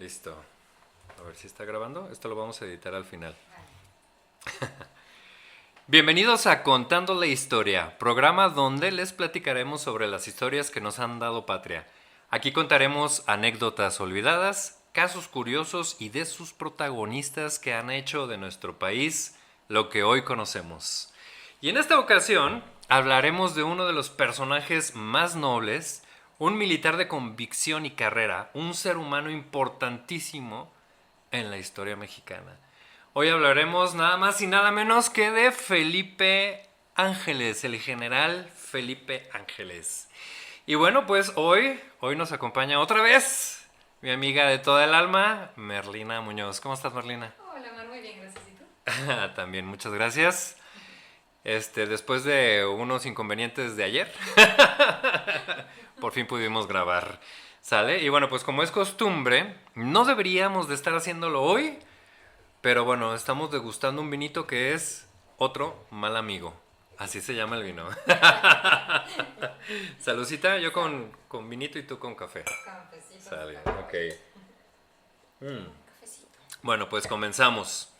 Listo. A ver si está grabando. Esto lo vamos a editar al final. Bienvenidos a Contando la Historia, programa donde les platicaremos sobre las historias que nos han dado patria. Aquí contaremos anécdotas olvidadas, casos curiosos y de sus protagonistas que han hecho de nuestro país lo que hoy conocemos. Y en esta ocasión hablaremos de uno de los personajes más nobles, un militar de convicción y carrera, un ser humano importantísimo en la historia mexicana. Hoy hablaremos nada más y nada menos que de Felipe Ángeles, el general Felipe Ángeles. Y bueno, pues hoy nos acompaña otra vez mi amiga de toda el alma, Merlina Muñoz. ¿Cómo estás, Merlina? Hola, Mar, muy bien, gracias. ¿Y tú? También, muchas gracias. Después de unos inconvenientes de ayer, por fin pudimos grabar. ¿Sale? Y bueno, pues como es costumbre, no deberíamos de estar haciéndolo hoy, pero bueno, estamos degustando un vinito que es otro mal amigo. Así se llama el vino. Salucita, yo con vinito y tú con café. Cafecito. Sale, ok. Cafecito. Bueno, pues comenzamos.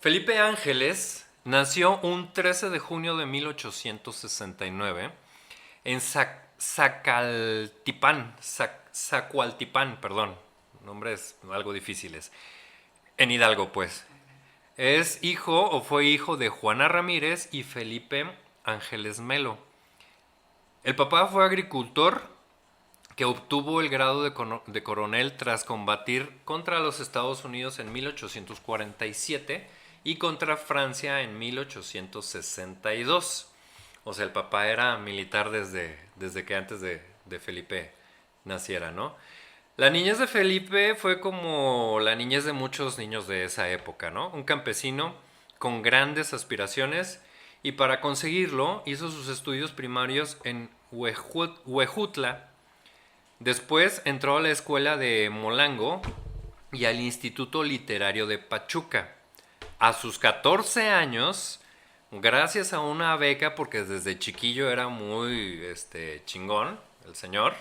Felipe Ángeles nació un 13 de junio de 1869 en Zacualtipán, perdón. Nombres algo difíciles. En Hidalgo, pues. Es hijo o fue hijo de Juana Ramírez y Felipe Ángeles Melo. El papá fue agricultor que obtuvo el grado de coronel tras combatir contra los Estados Unidos en 1847 y contra Francia en 1862. O sea, el papá era militar desde que antes de Felipe naciera, ¿no? La niñez de Felipe fue como la niñez de muchos niños de esa época, ¿no? Un campesino con grandes aspiraciones y para conseguirlo hizo sus estudios primarios en Huejutla. Después entró a la escuela de Molango y al Instituto Literario de Pachuca. A sus 14 años, gracias a una beca, porque desde chiquillo era muy chingón, el señor,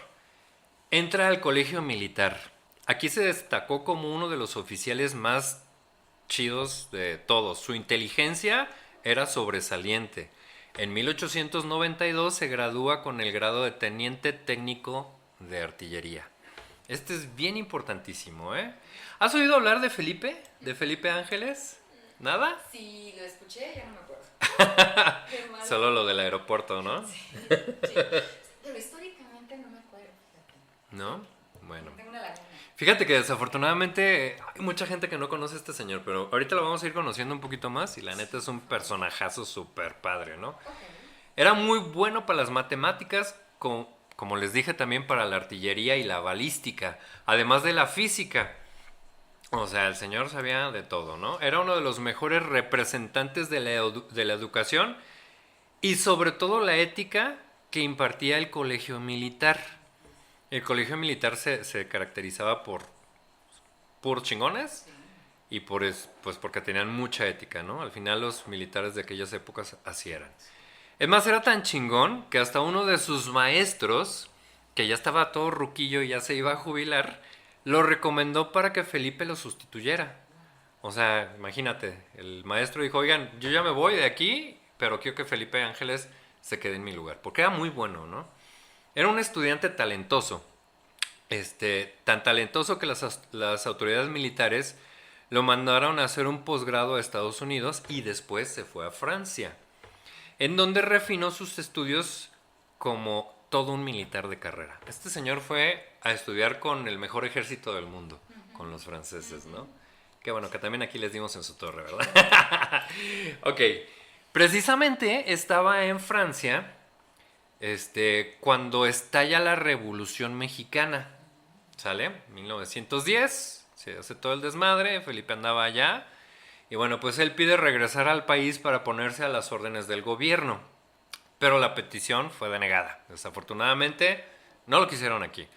entra al colegio militar. Aquí se destacó como uno de los oficiales más chidos de todos. Su inteligencia era sobresaliente. En 1892 se gradúa con el grado de teniente técnico de artillería. Este es bien importantísimo, ¿eh? ¿Has oído hablar de Felipe? ¿De Felipe Ángeles? ¿Nada? Sí, lo escuché, ya no me acuerdo. Qué malo. Solo lo del aeropuerto, ¿no? Sí. Pero históricamente no me acuerdo, fíjate. ¿No? Bueno. Tengo una laguna. Fíjate que desafortunadamente hay mucha gente que no conoce a este señor, pero ahorita lo vamos a ir conociendo un poquito más y la neta es un personajazo súper padre, ¿no? Ok. Era muy bueno para las matemáticas, como les dije también para la artillería y la balística, además de la física. O sea, el señor sabía de todo, ¿no? Era uno de los mejores representantes de la educación y sobre todo la ética que impartía el colegio militar. El colegio militar se caracterizaba por chingones Sí. y pues porque tenían mucha ética, ¿no? Al final los militares de aquellas épocas así eran. Es más, era tan chingón que hasta uno de sus maestros, que ya estaba todo ruquillo y ya se iba a jubilar, lo recomendó para que Felipe lo sustituyera. O sea, imagínate, el maestro dijo, oigan, yo ya me voy de aquí, pero quiero que Felipe Ángeles se quede en mi lugar, porque era muy bueno, ¿no? Era un estudiante talentoso, tan talentoso que las autoridades militares lo mandaron a hacer un posgrado a Estados Unidos y después se fue a Francia, en donde refinó sus estudios como todo un militar de carrera. Este señor fue a estudiar con el mejor ejército del mundo, con los franceses, ¿no? Que bueno, que también aquí les dimos en su torre, ¿verdad? Ok, precisamente estaba en Francia cuando estalla la Revolución Mexicana, ¿sale? 1910, se hace todo el desmadre, Felipe andaba allá, y bueno, pues él pide regresar al país para ponerse a las órdenes del gobierno, pero la petición fue denegada. Desafortunadamente, no lo quisieron aquí.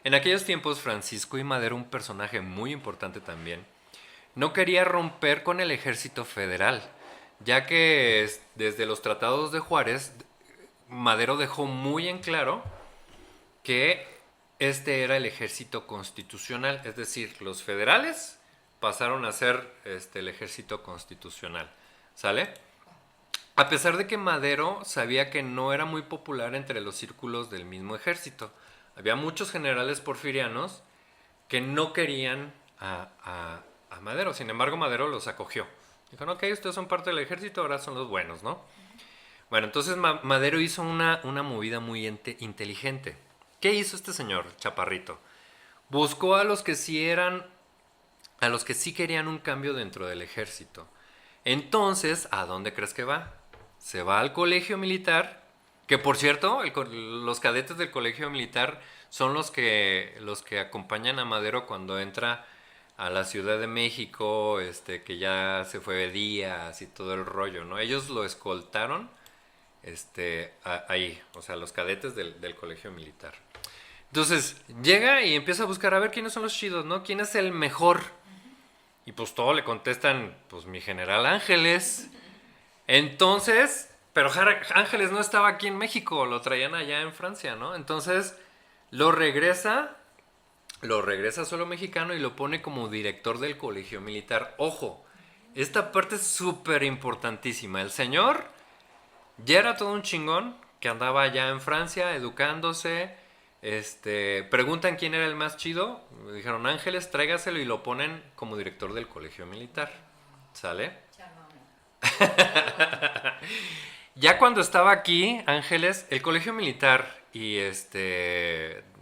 En aquellos tiempos, Francisco I. Madero, un personaje muy importante también, no quería romper con el ejército federal, ya que desde los tratados de Juárez, Madero dejó muy en claro que este era el ejército constitucional, es decir, los federales pasaron a ser el ejército constitucional, ¿sale? A pesar de que Madero sabía que no era muy popular entre los círculos del mismo ejército. Había muchos generales porfirianos que no querían a Madero. Sin embargo, Madero los acogió. Dijo, ok, ustedes son parte del ejército, ahora son los buenos, ¿no? Bueno, entonces Madero hizo una movida muy inteligente. ¿Qué hizo este señor, Chaparrito? Buscó a los que sí querían un cambio dentro del ejército. Entonces, ¿a dónde crees que va? Se va al colegio militar, que por cierto, los cadetes del colegio militar son los que acompañan a Madero cuando entra a la Ciudad de México, que ya se fue de días y todo el rollo, ¿no? Ellos lo escoltaron, ahí, o sea, los cadetes del colegio militar. Entonces, llega y empieza a buscar a ver quiénes son los chidos, ¿no? ¿Quién es el mejor? Y pues todos le contestan, pues mi general Ángeles. Entonces, pero Ángeles no estaba aquí en México, lo traían allá en Francia, ¿no? Entonces, lo regresa solo mexicano y lo pone como director del colegio militar. Ojo, esta parte es súper importantísima. El señor ya era todo un chingón que andaba allá en Francia educándose. Preguntan quién era el más chido. Dijeron Ángeles, tráigaselo y lo ponen como director del colegio militar. ¿Sale? Ya cuando estaba aquí, Ángeles, el colegio militar y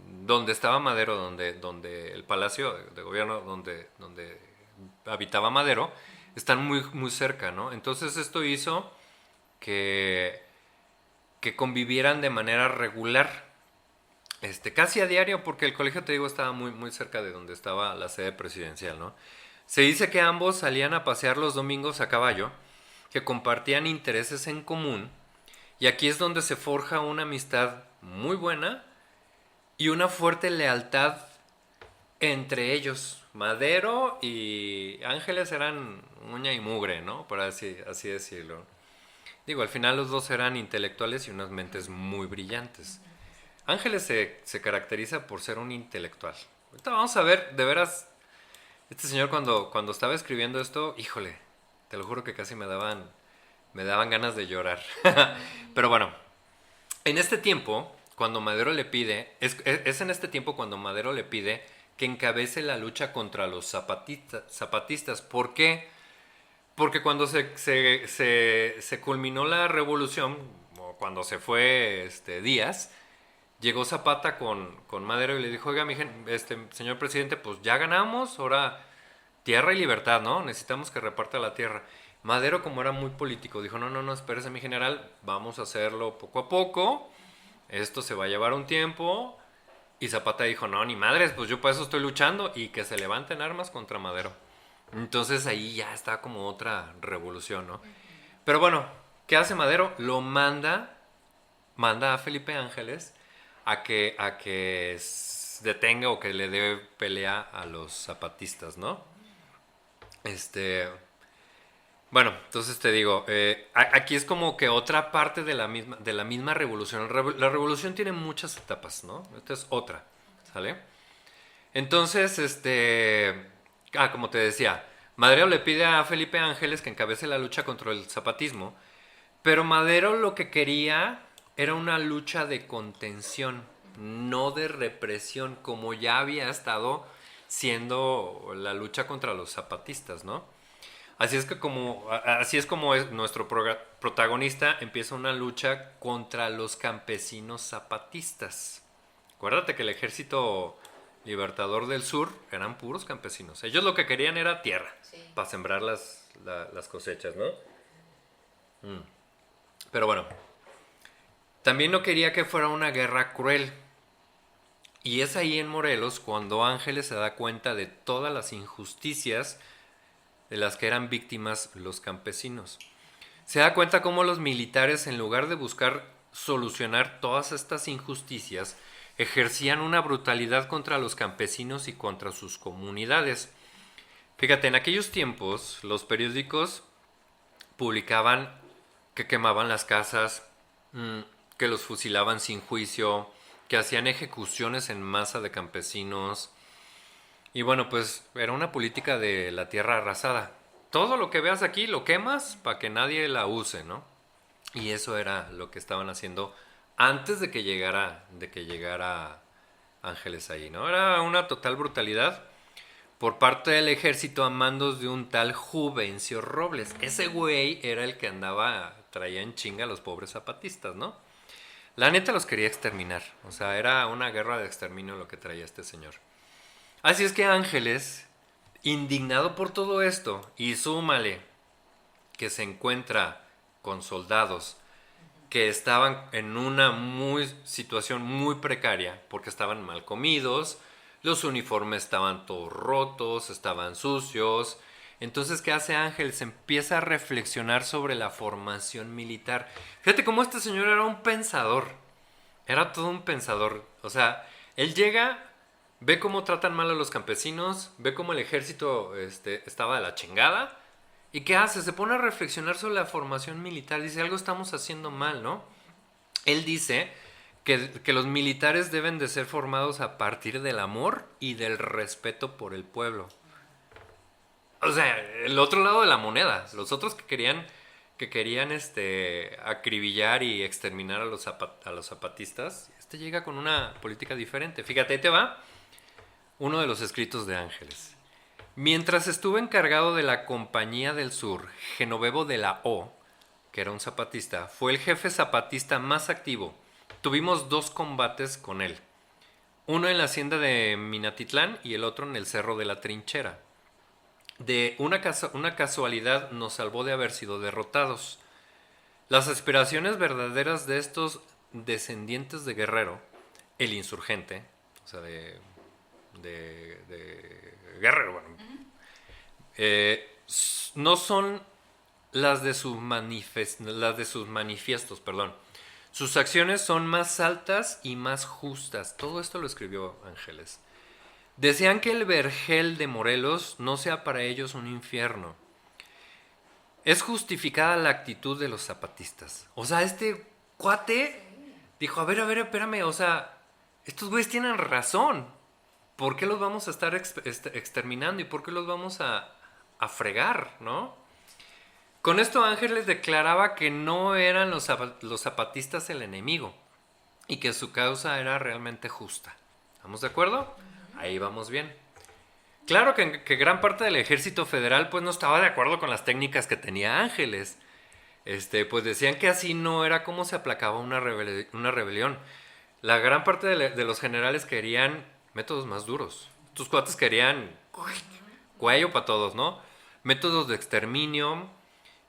donde estaba Madero, donde el palacio de gobierno donde habitaba Madero, están muy, muy cerca, ¿no? Entonces esto hizo que convivieran de manera regular. Casi a diario, porque el colegio, te digo, estaba muy, muy cerca de donde estaba la sede presidencial, ¿no? Se dice que ambos salían a pasear los domingos a caballo, que compartían intereses en común, y aquí es donde se forja una amistad muy buena y una fuerte lealtad entre ellos. Madero y Ángeles eran uña y mugre, ¿no? Por así decirlo. Digo, al final los dos eran intelectuales y unas mentes muy brillantes. Ángeles se caracteriza por ser un intelectual. Ahorita vamos a ver, de veras, este señor cuando estaba escribiendo esto, híjole, te lo juro que casi me daban ganas de llorar. Pero bueno, en este tiempo, cuando Madero le pide, es en este tiempo cuando Madero le pide que encabece la lucha contra los zapatistas. ¿Por qué? Porque cuando se culminó la revolución, o cuando se fue Díaz, llegó Zapata con Madero y le dijo, oiga, señor presidente, pues ya ganamos, ahora tierra y libertad, ¿no? Necesitamos que reparta la tierra. Madero, como era muy político, dijo, no, espérese, mi general, vamos a hacerlo poco a poco, esto se va a llevar un tiempo. Y Zapata dijo, no, ni madres, pues yo para eso estoy luchando, y que se levanten armas contra Madero. Entonces ahí ya está como otra revolución, ¿no? Pero bueno, ¿qué hace Madero? Manda a Felipe Ángeles a que detenga o que le dé pelea a los zapatistas, ¿no? Bueno, entonces te digo, aquí es como que otra parte de la misma revolución. La revolución tiene muchas etapas, ¿no? Esta es otra, ¿sale? Entonces, como te decía, Madero le pide a Felipe Ángeles que encabece la lucha contra el zapatismo, pero Madero lo que quería era una lucha de contención, no de represión, como ya había estado siendo la lucha contra los zapatistas, ¿no? Así es como nuestro protagonista empieza una lucha contra los campesinos zapatistas. Acuérdate que el ejército libertador del sur eran puros campesinos. Ellos lo que querían era tierra, sí, para sembrar las cosechas, ¿no? Pero bueno, también no quería que fuera una guerra cruel. Y es ahí en Morelos cuando Ángeles se da cuenta de todas las injusticias de las que eran víctimas los campesinos. Se da cuenta cómo los militares, en lugar de buscar solucionar todas estas injusticias, ejercían una brutalidad contra los campesinos y contra sus comunidades. Fíjate, en aquellos tiempos los periódicos publicaban que quemaban las casas, que los fusilaban sin juicio, que hacían ejecuciones en masa de campesinos. Y bueno, pues era una política de la tierra arrasada. Todo lo que veas aquí lo quemas para que nadie la use, ¿no? Y eso era lo que estaban haciendo antes de que llegara Ángeles ahí, ¿no? Era una total brutalidad por parte del ejército a mandos de un tal Juvencio Robles. Ese güey era el que traía en chinga a los pobres zapatistas, ¿no? La neta los quería exterminar. O sea, era una guerra de exterminio lo que traía este señor. Así es que Ángeles, indignado por todo esto, y súmale que se encuentra con soldados que estaban en una situación muy precaria porque estaban mal comidos, los uniformes estaban todos rotos, estaban sucios. Entonces, ¿qué hace Ángel? Se empieza a reflexionar sobre la formación militar. Fíjate cómo este señor era un pensador. Era todo un pensador. O sea, él llega, ve cómo tratan mal a los campesinos, ve cómo el ejército estaba de la chingada. ¿Y qué hace? Se pone a reflexionar sobre la formación militar. Dice, algo estamos haciendo mal, ¿no? Él dice que los militares deben de ser formados a partir del amor y del respeto por el pueblo. O sea, el otro lado de la moneda. Los otros que querían acribillar y exterminar a los zapatistas, llega con una política diferente. Fíjate, ahí te va uno de los escritos de Ángeles. Mientras estuve encargado de la Compañía del Sur, Genovevo de la O, que era un zapatista, fue el jefe zapatista más activo. Tuvimos 2 combates con él. Uno en la hacienda de Minatitlán y el otro en el Cerro de la Trinchera. De una casualidad nos salvó de haber sido derrotados. Las aspiraciones verdaderas de estos descendientes de Guerrero, el insurgente, o sea, de Guerrero, bueno, no son las de sus manifiestos, perdón. Sus acciones son más altas y más justas. Todo esto lo escribió Ángeles. Desean que el vergel de Morelos no sea para ellos un infierno. Es justificada la actitud de los zapatistas. O sea, este cuate dijo, a ver, espérame, o sea, estos güeyes tienen razón. ¿Por qué los vamos a estar exterminando y por qué los vamos a fregar, no? Con esto Ángeles declaraba que no eran los zapatistas el enemigo y que su causa era realmente justa. ¿Estamos de acuerdo? Ahí vamos bien. Claro que gran parte del ejército federal pues no estaba de acuerdo con las técnicas que tenía Ángeles. Pues decían que así no era como se aplacaba una rebelión. La gran parte de los generales querían métodos más duros. Estos cuates querían cuello para todos, ¿no? Métodos de exterminio.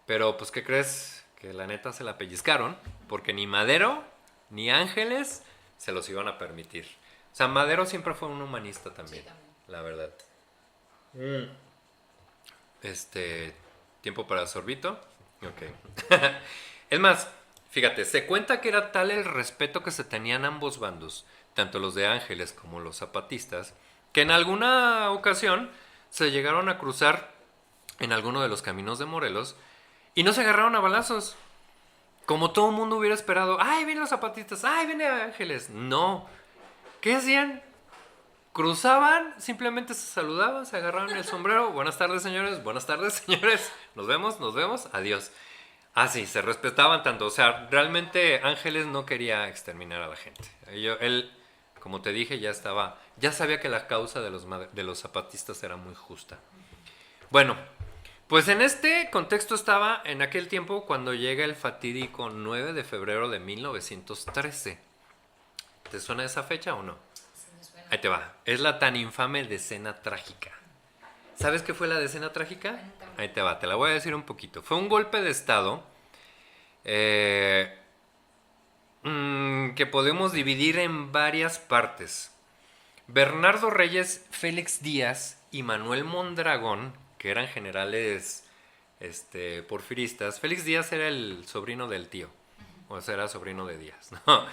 Pero pues ¿qué crees? Que la neta se la pellizcaron. Porque ni Madero ni Ángeles se los iban a permitir. O sea, Madero siempre fue un humanista también, la verdad. ¿Tiempo para sorbito? Ok. Es más, fíjate, se cuenta que era tal el respeto que se tenían ambos bandos, tanto los de Ángeles como los zapatistas, que en alguna ocasión se llegaron a cruzar en alguno de los caminos de Morelos y no se agarraron a balazos. Como todo el mundo hubiera esperado, ¡ay, vienen los zapatistas! ¡Ay, viene Ángeles! No. ¿Qué hacían? Cruzaban, simplemente se saludaban, se agarraban el sombrero. Buenas tardes, señores. Buenas tardes, señores. Nos vemos. Adiós. Así, se respetaban tanto. O sea, realmente Ángeles no quería exterminar a la gente. Él, como te dije, ya sabía que la causa de los zapatistas era muy justa. Bueno, pues en este contexto estaba en aquel tiempo cuando llega el fatídico 9 de febrero de 1913. ¿Te suena esa fecha o no? Sí, me suena. Ahí te va. Es la tan infame decena trágica. ¿Sabes qué fue la decena trágica? Ahí te va, te la voy a decir un poquito. Fue un golpe de estado que podemos dividir en varias partes. Bernardo Reyes, Félix Díaz y Manuel Mondragón, que eran generales porfiristas. Félix Díaz era el sobrino del tío. O sea, era sobrino de Díaz, ¿no?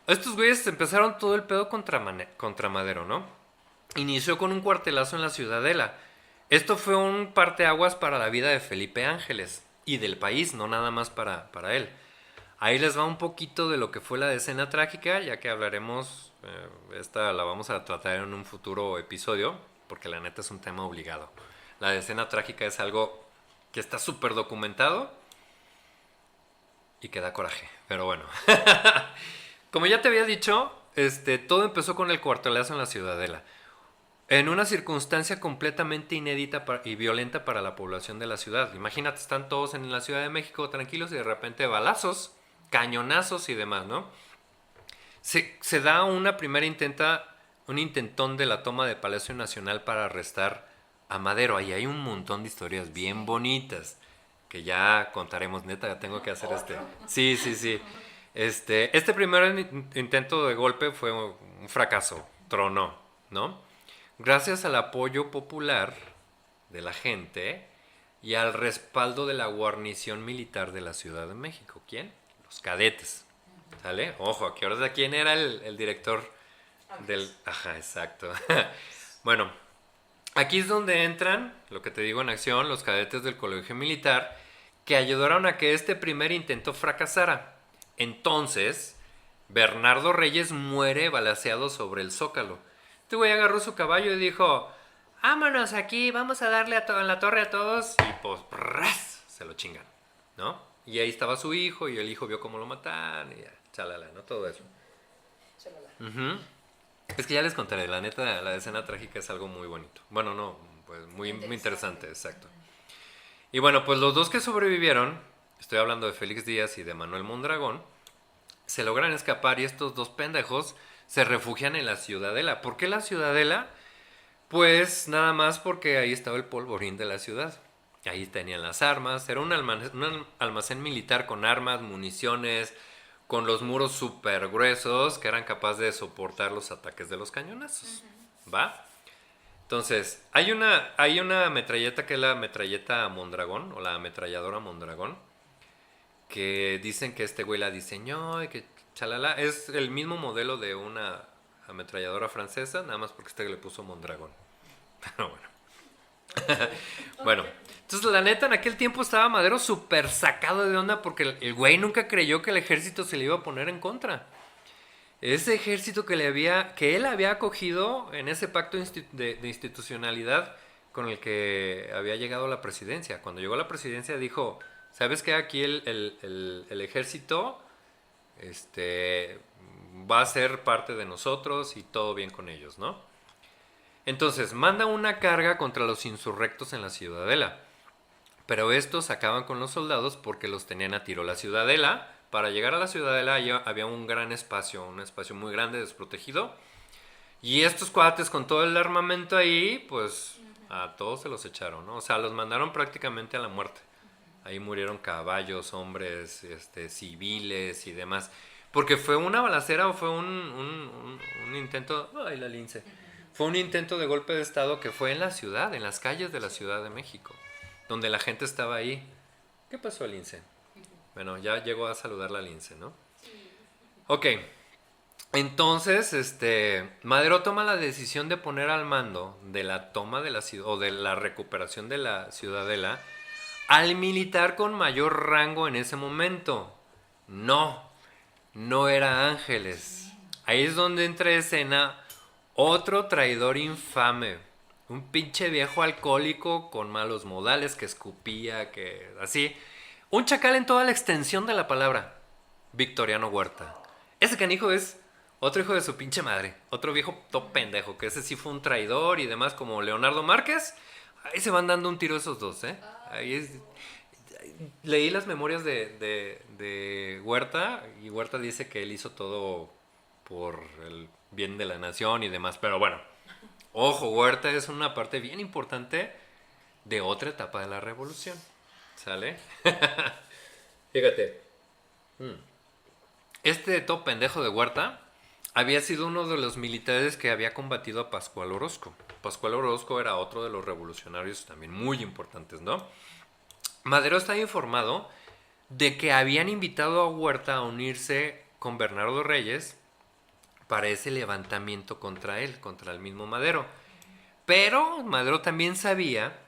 Estos güeyes empezaron todo el pedo contra Madero, ¿no? Inició con un cuartelazo en la Ciudadela. Esto fue un parteaguas para la vida de Felipe Ángeles y del país, no nada más para él. Ahí les va un poquito de lo que fue la decena trágica, ya que hablaremos, esta la vamos a tratar en un futuro episodio, porque la neta es un tema obligado. La decena trágica es algo que está súper documentado y que da coraje, pero bueno. Como ya te había dicho, todo empezó con el cuartelazo en la Ciudadela. En una circunstancia completamente inédita y violenta para la población de la ciudad. Imagínate, están todos en la Ciudad de México tranquilos y de repente balazos, cañonazos y demás, ¿no? Se da un intentón de la toma de Palacio Nacional para arrestar a Madero. Ahí hay un montón de historias bien bonitas que ya contaremos. Neta, tengo que hacer Sí, sí, sí. Este primer intento de golpe fue un fracaso, tronó, ¿no? Gracias al apoyo popular de la gente y al respaldo de la guarnición militar de la Ciudad de México. ¿Quién? Los cadetes. ¿Sale? Ojo, aquí ahora de quién era el director del... Ajá, exacto. Bueno, aquí es donde entran, lo que te digo en acción, los cadetes del Colegio Militar, que ayudaron a que este primer intento fracasara. Entonces, Bernardo Reyes muere balaceado sobre el Zócalo. Este güey agarró su caballo y dijo, vámonos aquí, vamos a darle en la torre a todos. Y pues, ¡ras! Se lo chingan, ¿no? Y ahí estaba su hijo y el hijo vio cómo lo mataron y ya, chalala, ¿no? Todo eso. Uh-huh. Es que ya les contaré, la neta, la escena trágica es algo muy bonito. Bueno, no, pues muy interesante, exacto. Y bueno, pues los dos que sobrevivieron, estoy hablando de Félix Díaz y de Manuel Mondragón, se logran escapar y estos dos pendejos se refugian en la Ciudadela. ¿Por qué la Ciudadela? Pues nada más porque ahí estaba el polvorín de la ciudad. Ahí tenían las armas, era un almacén militar con armas, municiones, con los muros súper gruesos que eran capaces de soportar los ataques de los cañonazos. ¿Va? Entonces, hay una metralleta que es la metralleta Mondragón, o la ametralladora Mondragón, que dicen que este güey la diseñó y que chalala. Es el mismo modelo de una ametralladora francesa, nada más porque le puso Mondragón. Pero bueno. Bueno, entonces la neta en aquel tiempo estaba Madero súper sacado de onda porque el güey nunca creyó que el ejército se le iba a poner en contra. Ese ejército que él había acogido en ese pacto de institucionalidad con el que había llegado a la presidencia. Cuando llegó a la presidencia dijo, ¿sabes qué? Aquí el ejército va a ser parte de nosotros y todo bien con ellos, ¿no? Entonces, manda una carga contra los insurrectos en la Ciudadela. Pero estos acaban con los soldados porque los tenían a tiro. La Ciudadela, para llegar a la Ciudadela había un gran espacio, un espacio muy grande, desprotegido. Y estos cuates con todo el armamento ahí, pues a todos se los echaron, ¿no? O sea, los mandaron prácticamente a la muerte. Ahí murieron caballos, hombres, civiles y demás. Porque fue una balacera o fue un intento... Ay, la lince. Fue un intento de golpe de estado que fue en la ciudad, en las calles de la Ciudad de México, donde la gente estaba ahí. ¿Qué pasó, Lince? Bueno, ya llegó a saludar la Lince, ¿no? Ok. Entonces, Madero toma la decisión de poner al mando de la toma de la ciudad, o de la recuperación de la Ciudadela, al militar con mayor rango en ese momento. No era Ángeles. Ahí es donde entra escena otro traidor infame. Un pinche viejo alcohólico con malos modales que escupía, que así. Un chacal en toda la extensión de la palabra. Victoriano Huerta. Ese canijo es otro hijo de su pinche madre. Otro viejo top pendejo, que ese sí fue un traidor y demás, como Leonardo Márquez. Ahí se van dando un tiro esos dos, ¿eh? Ahí es... Leí las memorias de Huerta y Huerta dice que él hizo todo por el bien de la nación y demás, pero bueno, ojo, Huerta es una parte bien importante de otra etapa de la revolución, ¿sale? Fíjate, top pendejo de Huerta había sido uno de los militares que había combatido a Pascual Orozco. Pascual Orozco era otro de los revolucionarios también muy importantes, ¿no? Madero está informado de que habían invitado a Huerta a unirse con Bernardo Reyes para ese levantamiento contra él, contra el mismo Madero. Pero Madero también sabía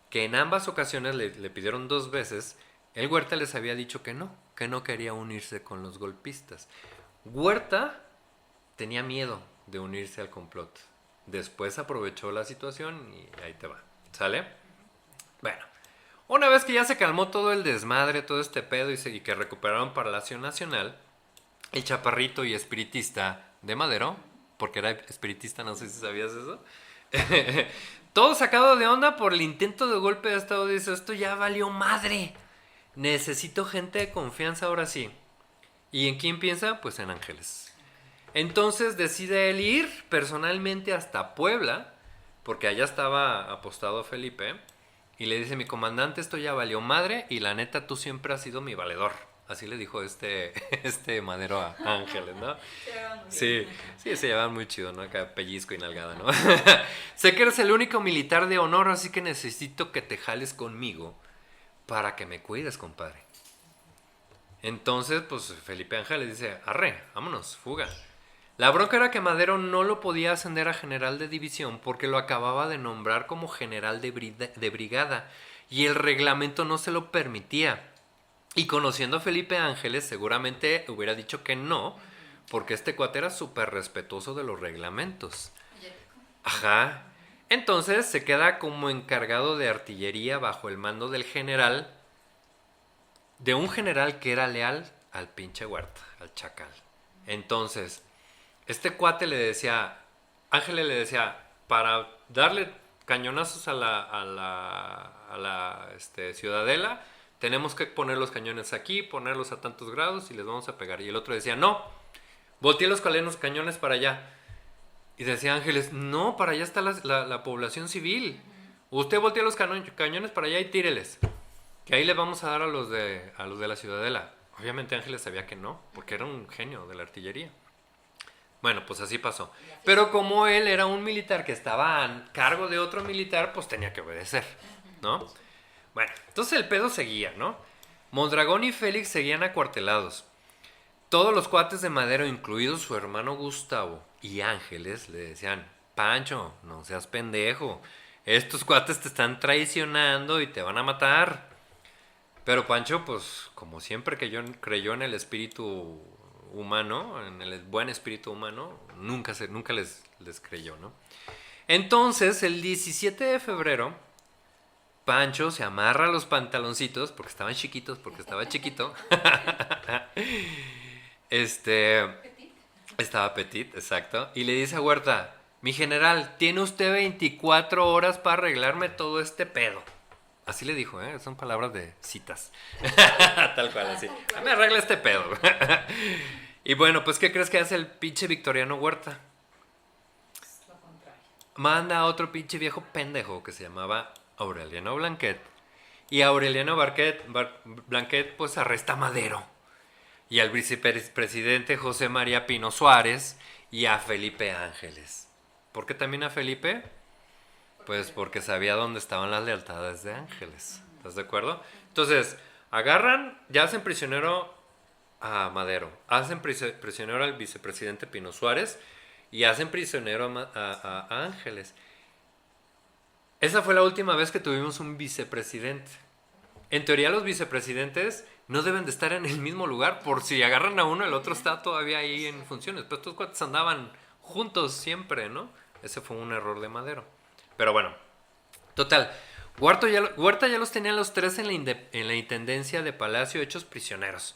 que en ambas ocasiones le pidieron 2 veces, el Huerta les había dicho que que no quería unirse con los golpistas. Huerta tenía miedo de unirse al complot. Después aprovechó la situación y ahí te va. ¿Sale? Bueno, una vez que ya se calmó todo el desmadre, todo este pedo y que recuperaron Palacio Nacional, el chaparrito y espiritista de Madero, porque era espiritista, no sé si sabías eso, todo sacado de onda por el intento de golpe de estado, dice, esto ya valió madre. Necesito gente de confianza ahora sí. ¿Y en quién piensa? Pues en Ángeles. Entonces decide él ir personalmente hasta Puebla, porque allá estaba apostado Felipe, y le dice, mi comandante, esto ya valió madre, y la neta tú siempre has sido mi valedor. Así le dijo este Madero a Ángeles, ¿no? Sí, sí, se llevaban muy chido, ¿no? Acá pellizco y nalgada, ¿no? Sé que eres el único militar de honor, así que necesito que te jales conmigo para que me cuides, compadre. Entonces, pues Felipe Ángeles dice, arre, vámonos, fuga. La bronca era que Madero no lo podía ascender a general de división porque lo acababa de nombrar como general de brigada y el reglamento no se lo permitía. Y conociendo a Felipe Ángeles, seguramente hubiera dicho que no, porque este cuate era súper respetuoso de los reglamentos. Ajá. Entonces se queda como encargado de artillería bajo el mando del general, de un general que era leal al pinche Huerta, al chacal. Entonces, este cuate le decía, Ángeles le decía, para darle cañonazos a la ciudadela, tenemos que poner los cañones aquí, ponerlos a tantos grados y les vamos a pegar. Y el otro decía, no, volteé los cañones para allá. Y decía Ángeles, no, para allá está la población civil. Usted voltea los cañones para allá y tíreles. Que ahí le vamos a dar a los de la ciudadela. Obviamente Ángeles sabía que no, porque era un genio de la artillería. Bueno, pues así pasó. Pero como él era un militar que estaba a cargo de otro militar, pues tenía que obedecer, ¿no? Bueno, entonces el pedo seguía, ¿no? Mondragón y Félix seguían acuartelados. Todos los cuates de Madero, incluido su hermano Gustavo y Ángeles, le decían, Pancho, no seas pendejo. Estos cuates te están traicionando y te van a matar. Pero Pancho, pues, como siempre que yo creyó en el espíritu humano, en el buen espíritu humano, nunca les creyó, ¿no? Entonces, el 17 de febrero, Pancho se amarra los pantaloncitos, porque estaban chiquitos, porque estaba chiquito. Estaba petit, exacto. Y le dice a Huerta, mi general, tiene usted 24 horas para arreglarme todo este pedo. Así le dijo, ¿eh? Son palabras de citas. Tal cual, así. Me arregla este pedo. Y bueno, pues, ¿qué crees que hace el pinche Victoriano Huerta? Lo contrario. Manda a otro pinche viejo pendejo que se llamaba Aureliano Blanquet. Y Aureliano Blanquet, pues, arresta a Madero. Y al vicepresidente José María Pino Suárez y a Felipe Ángeles. ¿Por qué también a Felipe? Pues porque sabía dónde estaban las lealtades de Ángeles. ¿Estás de acuerdo? Entonces, agarran, ya hacen prisionero a Madero, hacen prisionero al vicepresidente Pino Suárez y hacen prisionero a Ángeles. Esa fue la última vez que tuvimos un vicepresidente. En teoría los vicepresidentes no deben de estar en el mismo lugar, por si agarran a uno, el otro está todavía ahí en funciones. Pero estos cuates andaban juntos siempre, ¿no? Ese fue un error de Madero. Pero bueno, total, Huerta ya los tenía los tres en la intendencia de Palacio hechos prisioneros.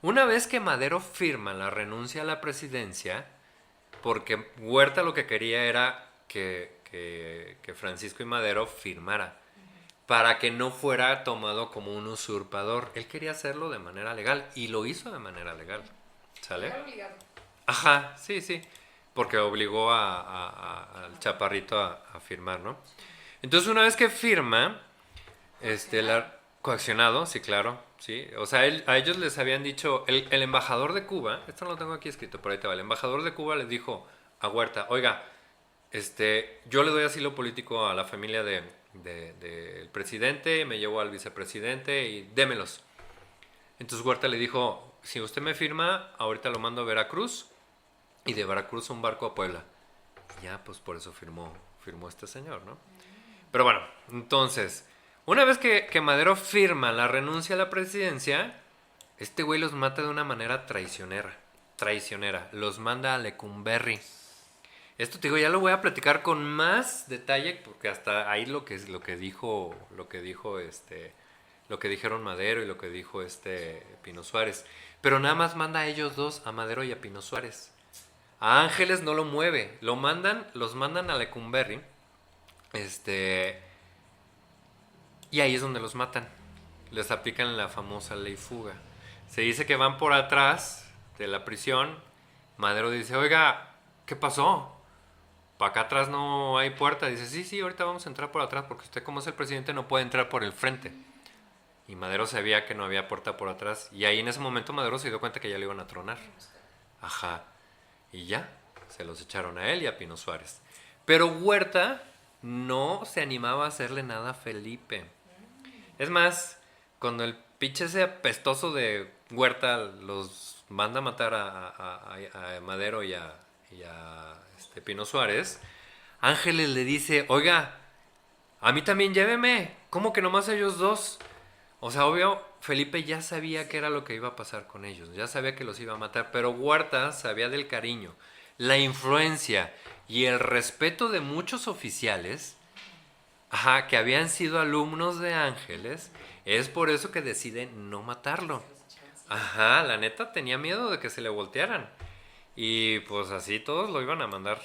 Una vez que Madero firma la renuncia a la presidencia, porque Huerta lo que quería era que Francisco y Madero firmara, para que no fuera tomado como un usurpador. Él quería hacerlo de manera legal y lo hizo de manera legal. ¿Sale? Era obligado. Ajá, sí, sí. Porque obligó al chaparrito a firmar, ¿no? Entonces, una vez que firma, coaccionado, sí, claro, sí. O sea, a ellos les habían dicho, el embajador de Cuba, esto no lo tengo aquí escrito, pero ahí te va. El embajador de Cuba les dijo a Huerta, oiga, yo le doy asilo político a la familia del presidente, me llevo al vicepresidente y démelos. Entonces Huerta le dijo, si usted me firma, ahorita lo mando a Veracruz y de Veracruz un barco a Puebla. Y ya, pues por eso firmó este señor, ¿no? Pero bueno, entonces, una vez que Madero firma la renuncia a la presidencia, Este güey los mata de una manera traicionera. Traicionera. Los manda a Lecumberri. Esto te digo, ya lo voy a platicar con más detalle porque hasta ahí lo que dijeron Madero y lo que dijo Pino Suárez. Pero nada más manda a ellos dos, a Madero y a Pino Suárez. A Ángeles no lo mueve, los mandan a Lecumberri, y ahí es donde los matan. Les aplican la famosa ley fuga. Se dice que van por atrás de la prisión. Madero dice, oiga, ¿qué pasó? Para acá atrás no hay puerta. Dice, sí, ahorita vamos a entrar por atrás porque usted como es el presidente no puede entrar por el frente. Y Madero sabía que no había puerta por atrás. Y ahí en ese momento Madero se dio cuenta que ya le iban a tronar. Ajá. Y ya, se los echaron a él y a Pino Suárez. Pero Huerta no se animaba a hacerle nada a Felipe. Es más, cuando el pinche ese apestoso de Huerta los manda a matar a Madero y a Pino Suárez, Ángeles le dice, oiga, a mí también lléveme. ¿Cómo que nomás ellos dos? O sea, obvio, Felipe ya sabía qué era lo que iba a pasar con ellos, ya sabía que los iba a matar, pero Huerta sabía del cariño, la influencia y el respeto de muchos oficiales, que habían sido alumnos de Ángeles, es por eso que decide no matarlo. Ajá, la neta tenía miedo de que se le voltearan. Y pues así todos lo iban a mandar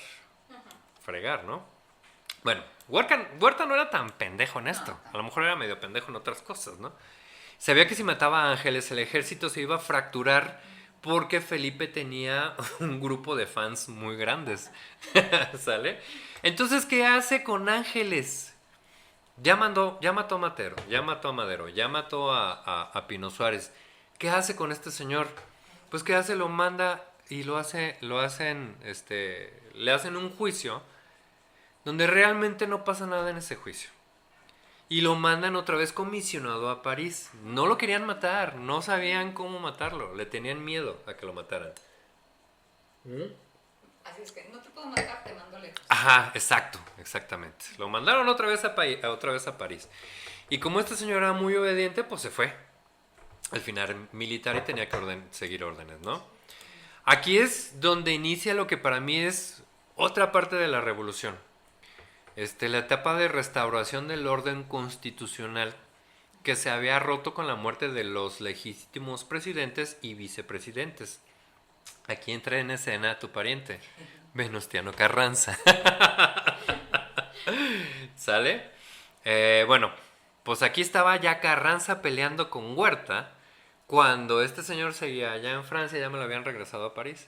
fregar, ¿no? Bueno, Huerta no era tan pendejo en esto. A lo mejor era medio pendejo en otras cosas, ¿no? Sabía que si mataba a Ángeles el ejército se iba a fracturar porque Felipe tenía un grupo de fans muy grandes. ¿Sale? Entonces, ¿qué hace con Ángeles? Ya mató a Madero, ya mató a Pino Suárez. ¿Qué hace con este señor? Pues ¿qué hace? Lo manda y le hacen un juicio donde realmente no pasa nada en ese juicio. Y lo mandan otra vez comisionado a París. No lo querían matar, no sabían cómo matarlo, le tenían miedo a que lo mataran. Así es que no te puedo matar, te mando lejos. Ajá, exactamente. Lo mandaron otra vez a París. Y como este señor era muy obediente, pues se fue. Al final militar y tenía que seguir órdenes, ¿no? Aquí es donde inicia lo que para mí es otra parte de la revolución. La etapa de restauración del orden constitucional que se había roto con la muerte de los legítimos presidentes y vicepresidentes. Aquí entra en escena tu pariente, Venustiano Carranza. ¿Sale? Bueno, pues aquí estaba ya Carranza peleando con Huerta cuando este señor seguía allá en Francia, ya me lo habían regresado a París.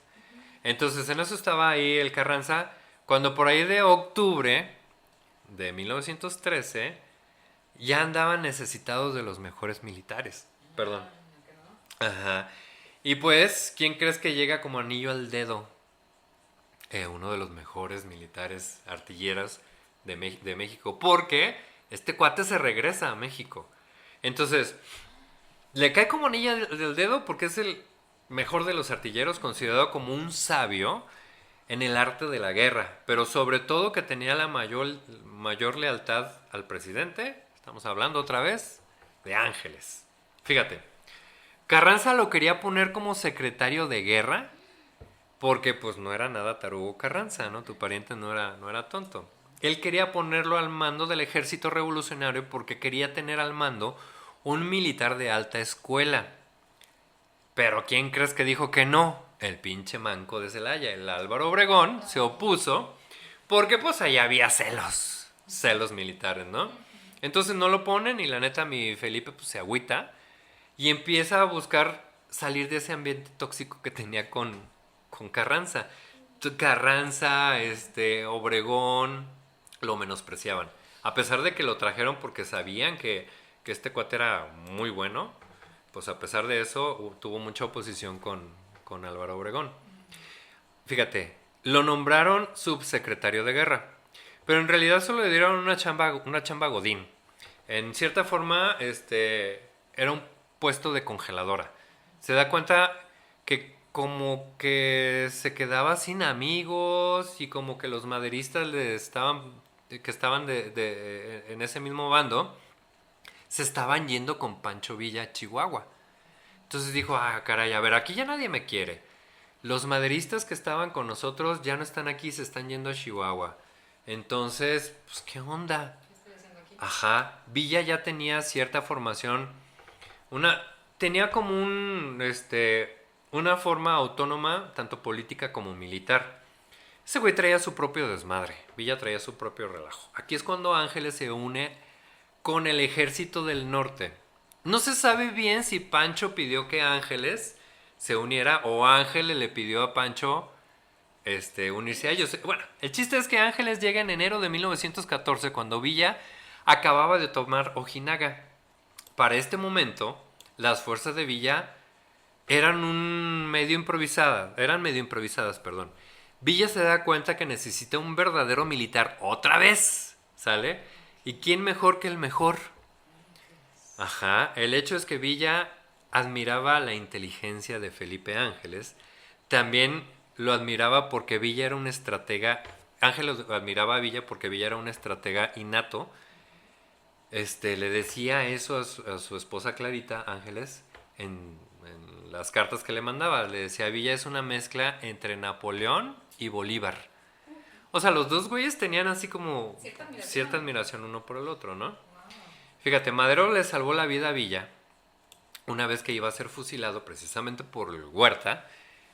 Entonces en eso estaba ahí el Carranza, cuando por ahí de octubre de 1913 ya andaban necesitados de los mejores militares. Perdón. Ajá. Y pues, ¿quién crees que llega como anillo al dedo? Uno de los mejores militares artilleros de México. Porque este cuate se regresa a México. Entonces, le cae como anillo del dedo porque es el mejor de los artilleros, considerado como un sabio en el arte de la guerra, pero sobre todo que tenía la mayor lealtad al presidente. Estamos hablando otra vez de Ángeles. Fíjate, Carranza lo quería poner como secretario de guerra porque pues no era nada tarugo Carranza, ¿no? Tu pariente no era tonto. Él quería ponerlo al mando del ejército revolucionario porque quería tener al mando un militar de alta escuela. Pero ¿quién crees que dijo que no? El pinche manco de Celaya, el Álvaro Obregón, se opuso porque pues ahí había celos militares, ¿no? Entonces no lo ponen y la neta mi Felipe pues se agüita y empieza a buscar salir de ese ambiente tóxico que tenía con Carranza. Carranza, Obregón, lo menospreciaban. A pesar de que lo trajeron porque sabían que este cuate era muy bueno, pues a pesar de eso tuvo mucha oposición con Álvaro Obregón. Fíjate, lo nombraron subsecretario de guerra, pero en realidad solo le dieron una chamba godín. En cierta forma, era un puesto de congeladora. Se da cuenta que como que se quedaba sin amigos y como que los maderistas que estaban en ese mismo bando, se estaban yendo con Pancho Villa a Chihuahua. Entonces dijo, ah, caray, a ver, aquí ya nadie me quiere. Los maderistas que estaban con nosotros ya no están aquí, se están yendo a Chihuahua. Entonces, pues, ¿qué onda? ¿Qué estoy haciendo aquí? Ajá, Villa ya tenía cierta formación, una, tenía como una forma autónoma, tanto política como militar. Ese güey traía su propio desmadre, Villa traía su propio relajo. Aquí es cuando Ángeles se une con el ejército del norte. No se sabe bien si Pancho pidió que Ángeles se uniera o Ángeles le pidió a Pancho unirse a ellos. Bueno, el chiste es que Ángeles llega en enero de 1914 cuando Villa acababa de tomar Ojinaga. Para este momento, las fuerzas de Villa eran medio improvisadas, perdón. Villa se da cuenta que necesita un verdadero militar otra vez, ¿sale? ¿Y quién mejor que el mejor? Ajá, el hecho es que Villa admiraba la inteligencia de Felipe Ángeles. También lo admiraba porque Villa era un estratega. Ángeles admiraba a Villa porque Villa era un estratega innato. Le decía eso a su esposa Clarita Ángeles en las cartas que le mandaba. Le decía, Villa es una mezcla entre Napoleón y Bolívar. O sea, los dos güeyes tenían así como cierta admiración uno por el otro, ¿no? Wow. Fíjate, Madero le salvó la vida a Villa una vez que iba a ser fusilado precisamente por Huerta,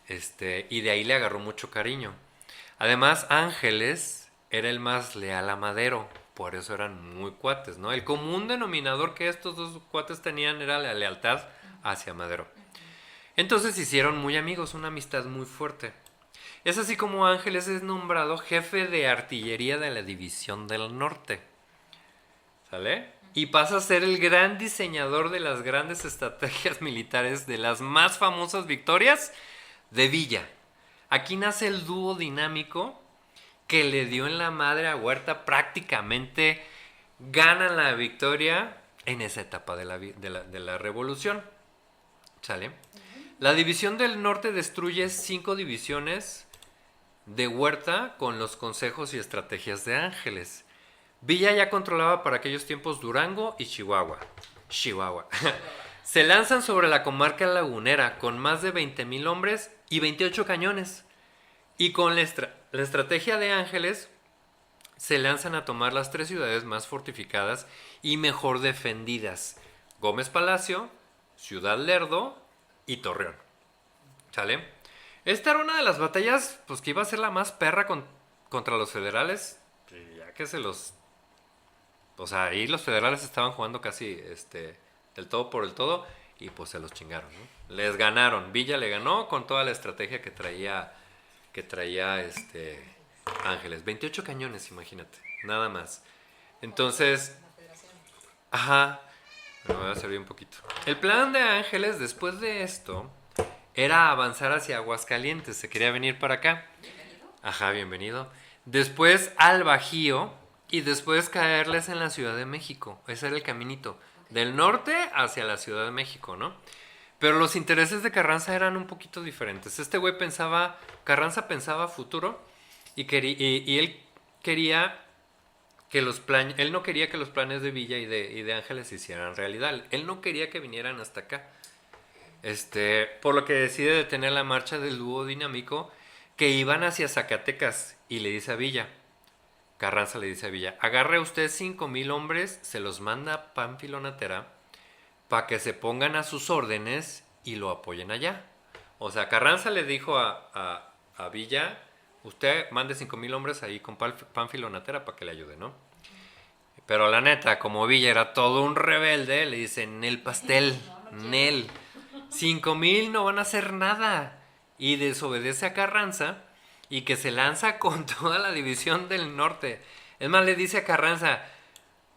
y de ahí le agarró mucho cariño. Además, Ángeles era el más leal a Madero, por eso eran muy cuates, ¿no? El común denominador que estos dos cuates tenían era la lealtad hacia Madero. Entonces se hicieron muy amigos, una amistad muy fuerte. Es así como Ángeles es nombrado jefe de artillería de la División del Norte. ¿Sale? Y pasa a ser el gran diseñador de las grandes estrategias militares, de las más famosas victorias de Villa. Aquí nace el dúo dinámico que le dio en la madre a Huerta, prácticamente ganan la victoria en esa etapa de la revolución. ¿Sale? La División del Norte destruye 5 divisiones de Huerta con los consejos y estrategias de Ángeles. Villa ya controlaba para aquellos tiempos Durango y Chihuahua. Se lanzan sobre la comarca lagunera con más de 20,000 hombres y 28 cañones. Y con la estrategia de Ángeles se lanzan a tomar las 3 ciudades más fortificadas y mejor defendidas: Gómez Palacio, Ciudad Lerdo y Torreón. ¿Sale? Esta era una de las batallas pues que iba a ser la más perra contra los federales, ya que o sea, ahí los federales estaban jugando casi del todo por el todo y pues se los chingaron, ¿no? Les ganaron, Villa le ganó con toda la estrategia que traía Ángeles. 28 cañones, imagínate, nada más. Entonces, La federación. ajá, me voy a servir un poquito. El plan de Ángeles después de esto era avanzar hacia Aguascalientes, se quería venir para acá. Bienvenido. Ajá, bienvenido. Después al Bajío y después caerles en la Ciudad de México. Ese era el caminito. Del norte hacia la Ciudad de México, ¿no? Pero los intereses de Carranza eran un poquito diferentes. Carranza pensaba futuro y él quería que él no quería que los planes de Villa y de Ángeles se hicieran realidad. Él no quería que vinieran hasta acá. Por lo que decide detener la marcha del dúo dinámico que iban hacia Zacatecas y le dice a Villa, Carranza le dice a Villa, agarre usted 5,000 hombres, se los manda a Pánfilo Natera para que se pongan a sus órdenes y lo apoyen allá. O sea, Carranza le dijo a Villa, usted mande 5,000 hombres ahí con Pánfilo Natera para que le ayude, ¿no? Pero la neta, como Villa era todo un rebelde, le dicen, Nel pastel, Nel, 5,000 no van a hacer nada. Y desobedece a Carranza y que se lanza con toda la división del norte. Es más, le dice a Carranza,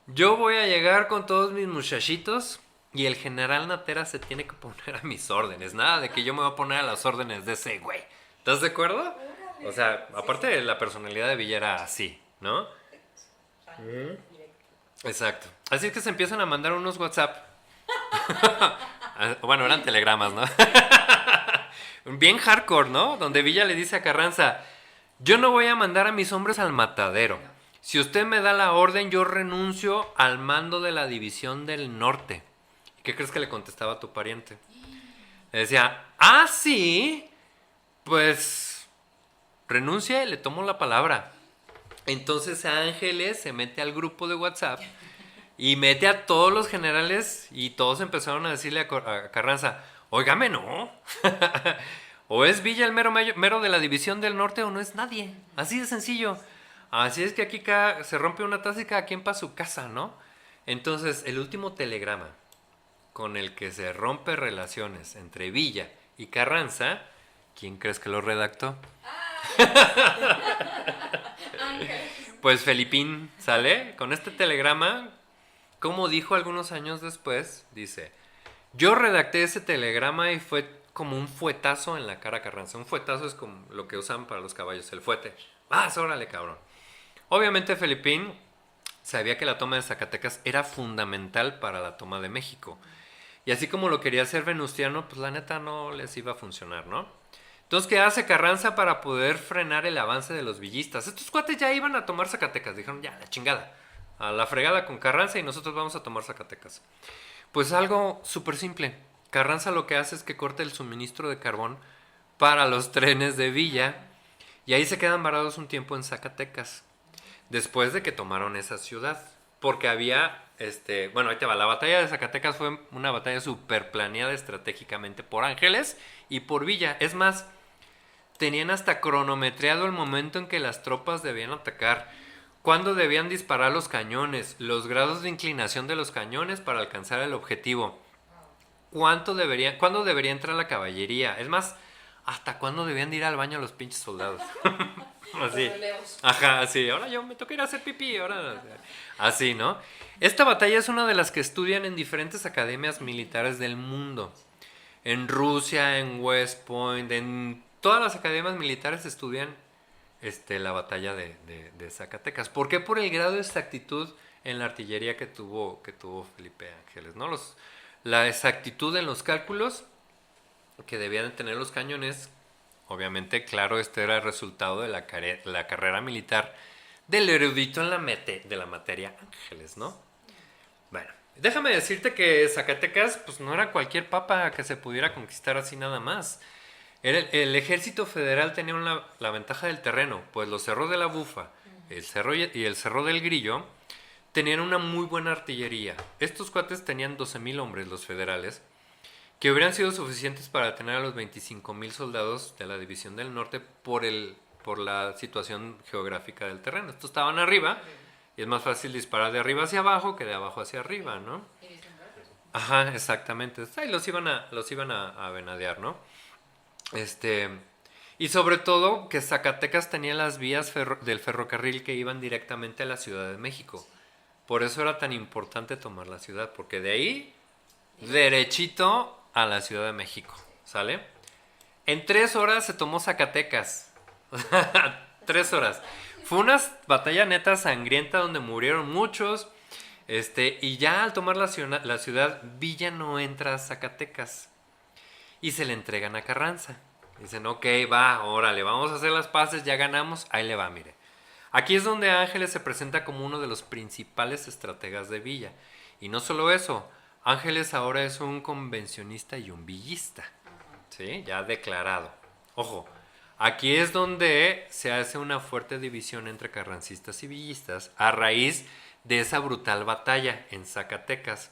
yo voy a llegar con todos mis muchachitos y el general Natera se tiene que poner a mis órdenes. Nada de que yo me voy a poner a las órdenes de ese güey. ¿Estás de acuerdo? O sea, aparte de la personalidad de Villa era así, ¿no? Exacto. Así es que se empiezan a mandar unos WhatsApp. Bueno, eran telegramas, ¿no? Bien hardcore, ¿no? Donde Villa le dice a Carranza, yo no voy a mandar a mis hombres al matadero. Si usted me da la orden, yo renuncio al mando de la División del Norte. ¿Qué crees que le contestaba a tu pariente? Le decía, ah, sí, pues renuncia y le tomo la palabra. Entonces Ángeles se mete al grupo de WhatsApp y mete a todos los generales y todos empezaron a decirle a Carranza, óigame, no. O es Villa el mero de la División del Norte o no es nadie. Así de sencillo. Así es que aquí se rompe una taza y cada quien para su casa, ¿no? Entonces, el último telegrama con el que se rompe relaciones entre Villa y Carranza, ¿quién crees que lo redactó? Ángel. Pues Felipín, ¿sale? Con este telegrama, como dijo algunos años después, dice, yo redacté ese telegrama y fue como un fuetazo en la cara a Carranza. Un fuetazo es como lo que usan para los caballos, el fuete. ¡Ah, órale, cabrón! Obviamente Felipín sabía que la toma de Zacatecas era fundamental para la toma de México. Y así como lo quería hacer Venustiano, pues la neta no les iba a funcionar, ¿no? Entonces, ¿qué hace Carranza para poder frenar el avance de los villistas? Estos cuates ya iban a tomar Zacatecas. Dijeron, ya, la chingada. A la fregada con Carranza y nosotros vamos a tomar Zacatecas. Pues algo súper simple. Carranza lo que hace es que corta el suministro de carbón para los trenes de Villa y ahí se quedan varados un tiempo en Zacatecas después de que tomaron esa ciudad. Porque había, bueno, ahí te va, la batalla de Zacatecas fue una batalla súper planeada estratégicamente por Ángeles y por Villa. Es más, tenían hasta cronometreado el momento en que las tropas debían atacar, cuándo debían disparar los cañones, los grados de inclinación de los cañones para alcanzar el objetivo, cuándo debería entrar la caballería, es más, hasta cuándo debían de ir al baño los pinches soldados. Así. Ajá, así. Ahora yo me toca ir a hacer pipí, ahora. Así, ¿no? Esta batalla es una de las que estudian en diferentes academias militares del mundo. En Rusia, en West Point, en todas las academias militares estudian la batalla de Zacatecas. ¿Por qué? Por el grado de exactitud en la artillería que tuvo Felipe Ángeles, ¿no? La exactitud en los cálculos que debían tener los cañones. Obviamente, claro, este era el resultado de la carrera militar del erudito en de la materia Ángeles, ¿no? Bueno, déjame decirte que Zacatecas pues no era cualquier papa que se pudiera conquistar así nada más. El ejército federal tenía la ventaja del terreno, pues los cerros de la Bufa, el cerro y el cerro del Grillo tenían una muy buena artillería. Estos cuates tenían 12,000 hombres, los federales, que hubieran sido suficientes para detener a los 25,000 soldados de la División del Norte por la situación geográfica del terreno. Estos estaban arriba y es más fácil disparar de arriba hacia abajo que de abajo hacia arriba, ¿no? Ajá, exactamente. Ahí los iban a venadear, ¿no? Y sobre todo que Zacatecas tenía las vías del ferrocarril que iban directamente a la Ciudad de México. Por eso era tan importante tomar la ciudad, porque de ahí, derechito a la Ciudad de México, ¿sale? En 3 horas se tomó Zacatecas. 3 horas. Fue una batalla neta sangrienta donde murieron muchos. Y ya al tomar la ciudad, Villa no entra a Zacatecas. Y se le entregan a Carranza. Dicen, ok, va, órale, vamos a hacer las paces, ya ganamos, ahí le va, mire. Aquí es donde Ángeles se presenta como uno de los principales estrategas de Villa. Y no solo eso, Ángeles ahora es un convencionista y un villista. ¿Sí? Ya declarado. Ojo, aquí es donde se hace una fuerte división entre carrancistas y villistas a raíz de esa brutal batalla en Zacatecas.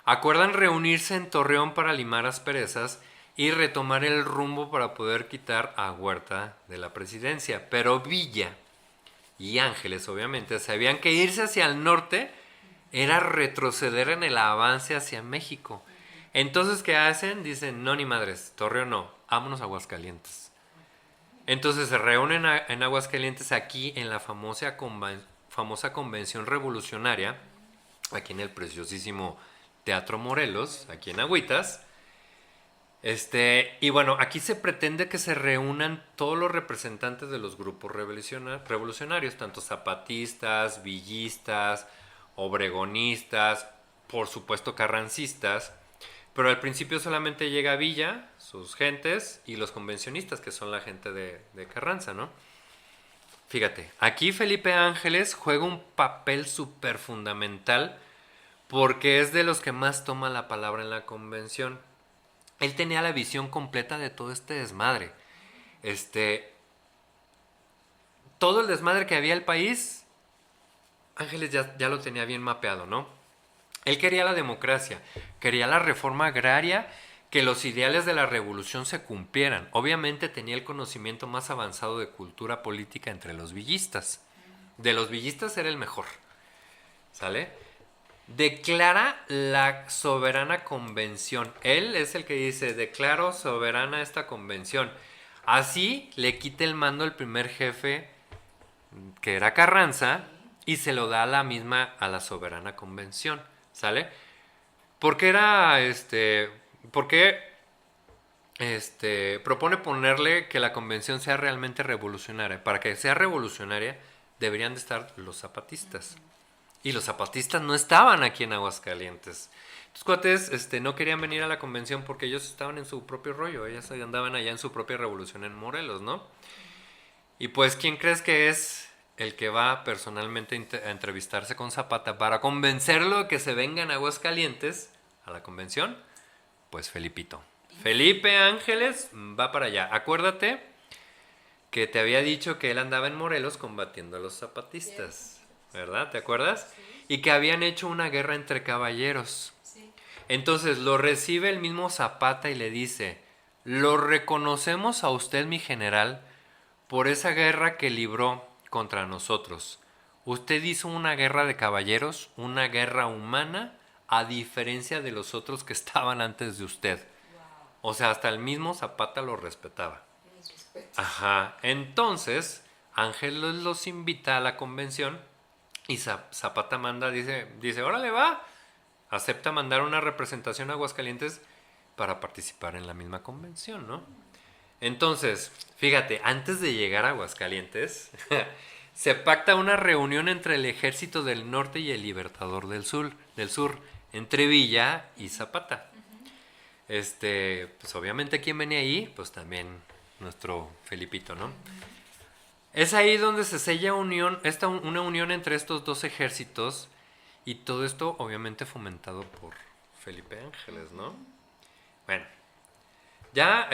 Acuerdan reunirse en Torreón para limar asperezas y retomar el rumbo para poder quitar a Huerta de la presidencia. Pero Villa y Ángeles, obviamente, sabían que irse hacia el norte era retroceder en el avance hacia México. Entonces, ¿qué hacen? Dicen, no, ni madres, Torreón no, vámonos a Aguascalientes. Entonces se reúnen en Aguascalientes aquí en la famosa convención revolucionaria, aquí en el preciosísimo Teatro Morelos, aquí en Agüitas. Y bueno, aquí se pretende que se reúnan todos los representantes de los grupos revolucionarios, tanto zapatistas, villistas, obregonistas, por supuesto carrancistas, pero al principio solamente llega Villa, sus gentes y los convencionistas, que son la gente de Carranza, ¿no? Fíjate, aquí Felipe Ángeles juega un papel súper fundamental porque es de los que más toma la palabra en la convención. Él tenía la visión completa de todo este desmadre. Todo el desmadre que había en el país, Ángeles ya lo tenía bien mapeado, ¿no? Él quería la democracia, quería la reforma agraria, que los ideales de la revolución se cumplieran. Obviamente tenía el conocimiento más avanzado de cultura política entre los villistas. De los villistas era el mejor, ¿sale? Declara la soberana convención. Él es el que dice, declaro soberana esta convención. Así le quita el mando al primer jefe, que era Carranza, y se lo da a la soberana convención, ¿sale? Porque porque propone ponerle que la convención sea realmente revolucionaria. Para que sea revolucionaria deberían de estar los zapatistas. Y los zapatistas no estaban aquí en Aguascalientes. Los cuates no querían venir a la convención porque ellos estaban en su propio rollo. Ellos andaban allá en su propia revolución en Morelos, ¿no? Y pues, ¿quién crees que es el que va personalmente a entrevistarse con Zapata para convencerlo de que se vengan a Aguascalientes a la convención? Pues Felipito. Felipe Ángeles va para allá. Acuérdate que te había dicho que él andaba en Morelos combatiendo a los zapatistas, ¿verdad? ¿Te acuerdas? Sí. Y que habían hecho una guerra entre caballeros. Sí. Entonces lo recibe el mismo Zapata y le dice, lo reconocemos a usted, mi general, por esa guerra que libró contra nosotros. Usted hizo una guerra de caballeros, una guerra humana, a diferencia de los otros que estaban antes de usted. Wow. O sea, hasta el mismo Zapata lo respetaba. Mis respetos. Ajá. Entonces, Ángel los invita a la convención y Zapata dice, órale va. Acepta mandar una representación a Aguascalientes para participar en la misma convención, ¿no? Entonces, fíjate, antes de llegar a Aguascalientes, se pacta una reunión entre el Ejército del Norte y el Libertador del Sur, entre Villa y Zapata. Pues obviamente, ¿quién venía ahí? Pues también nuestro Felipito, ¿no? Es ahí donde se sella una unión entre estos dos ejércitos, y todo esto obviamente fomentado por Felipe Ángeles, ¿no? Bueno, ya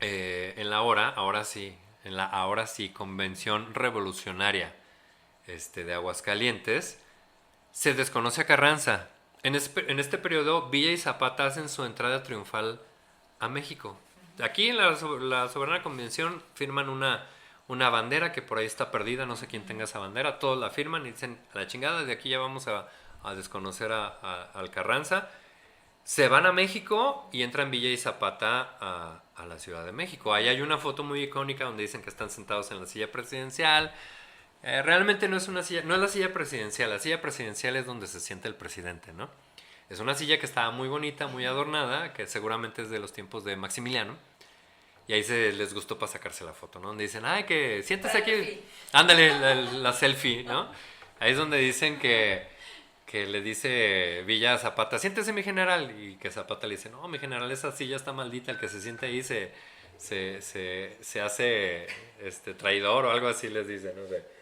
en la ahora sí, convención revolucionaria de Aguascalientes, se desconoce a Carranza. En este periodo, Villa y Zapata hacen su entrada triunfal a México. Aquí en la Soberana Convención firman una bandera que por ahí está perdida, no sé quién tenga esa bandera, todos la firman y dicen, a la chingada, de aquí ya vamos a desconocer al Carranza. Se van a México y entran Villa y Zapata a la Ciudad de México. Ahí hay una foto muy icónica donde dicen que están sentados en la silla presidencial. Realmente no es una silla, no es la silla presidencial es donde se siente el presidente, ¿no? Es una silla que estaba muy bonita, muy adornada, que seguramente es de los tiempos de Maximiliano. Y ahí les gustó para sacarse la foto, ¿no? Donde dicen, ay, que siéntese aquí. Ándale, la selfie, ¿no? Ahí es donde dicen que le dice Villa a Zapata, siéntese mi general. Y que Zapata le dice, no, mi general, esa silla está maldita, el que se siente ahí se hace traidor o algo así les dice, no sé.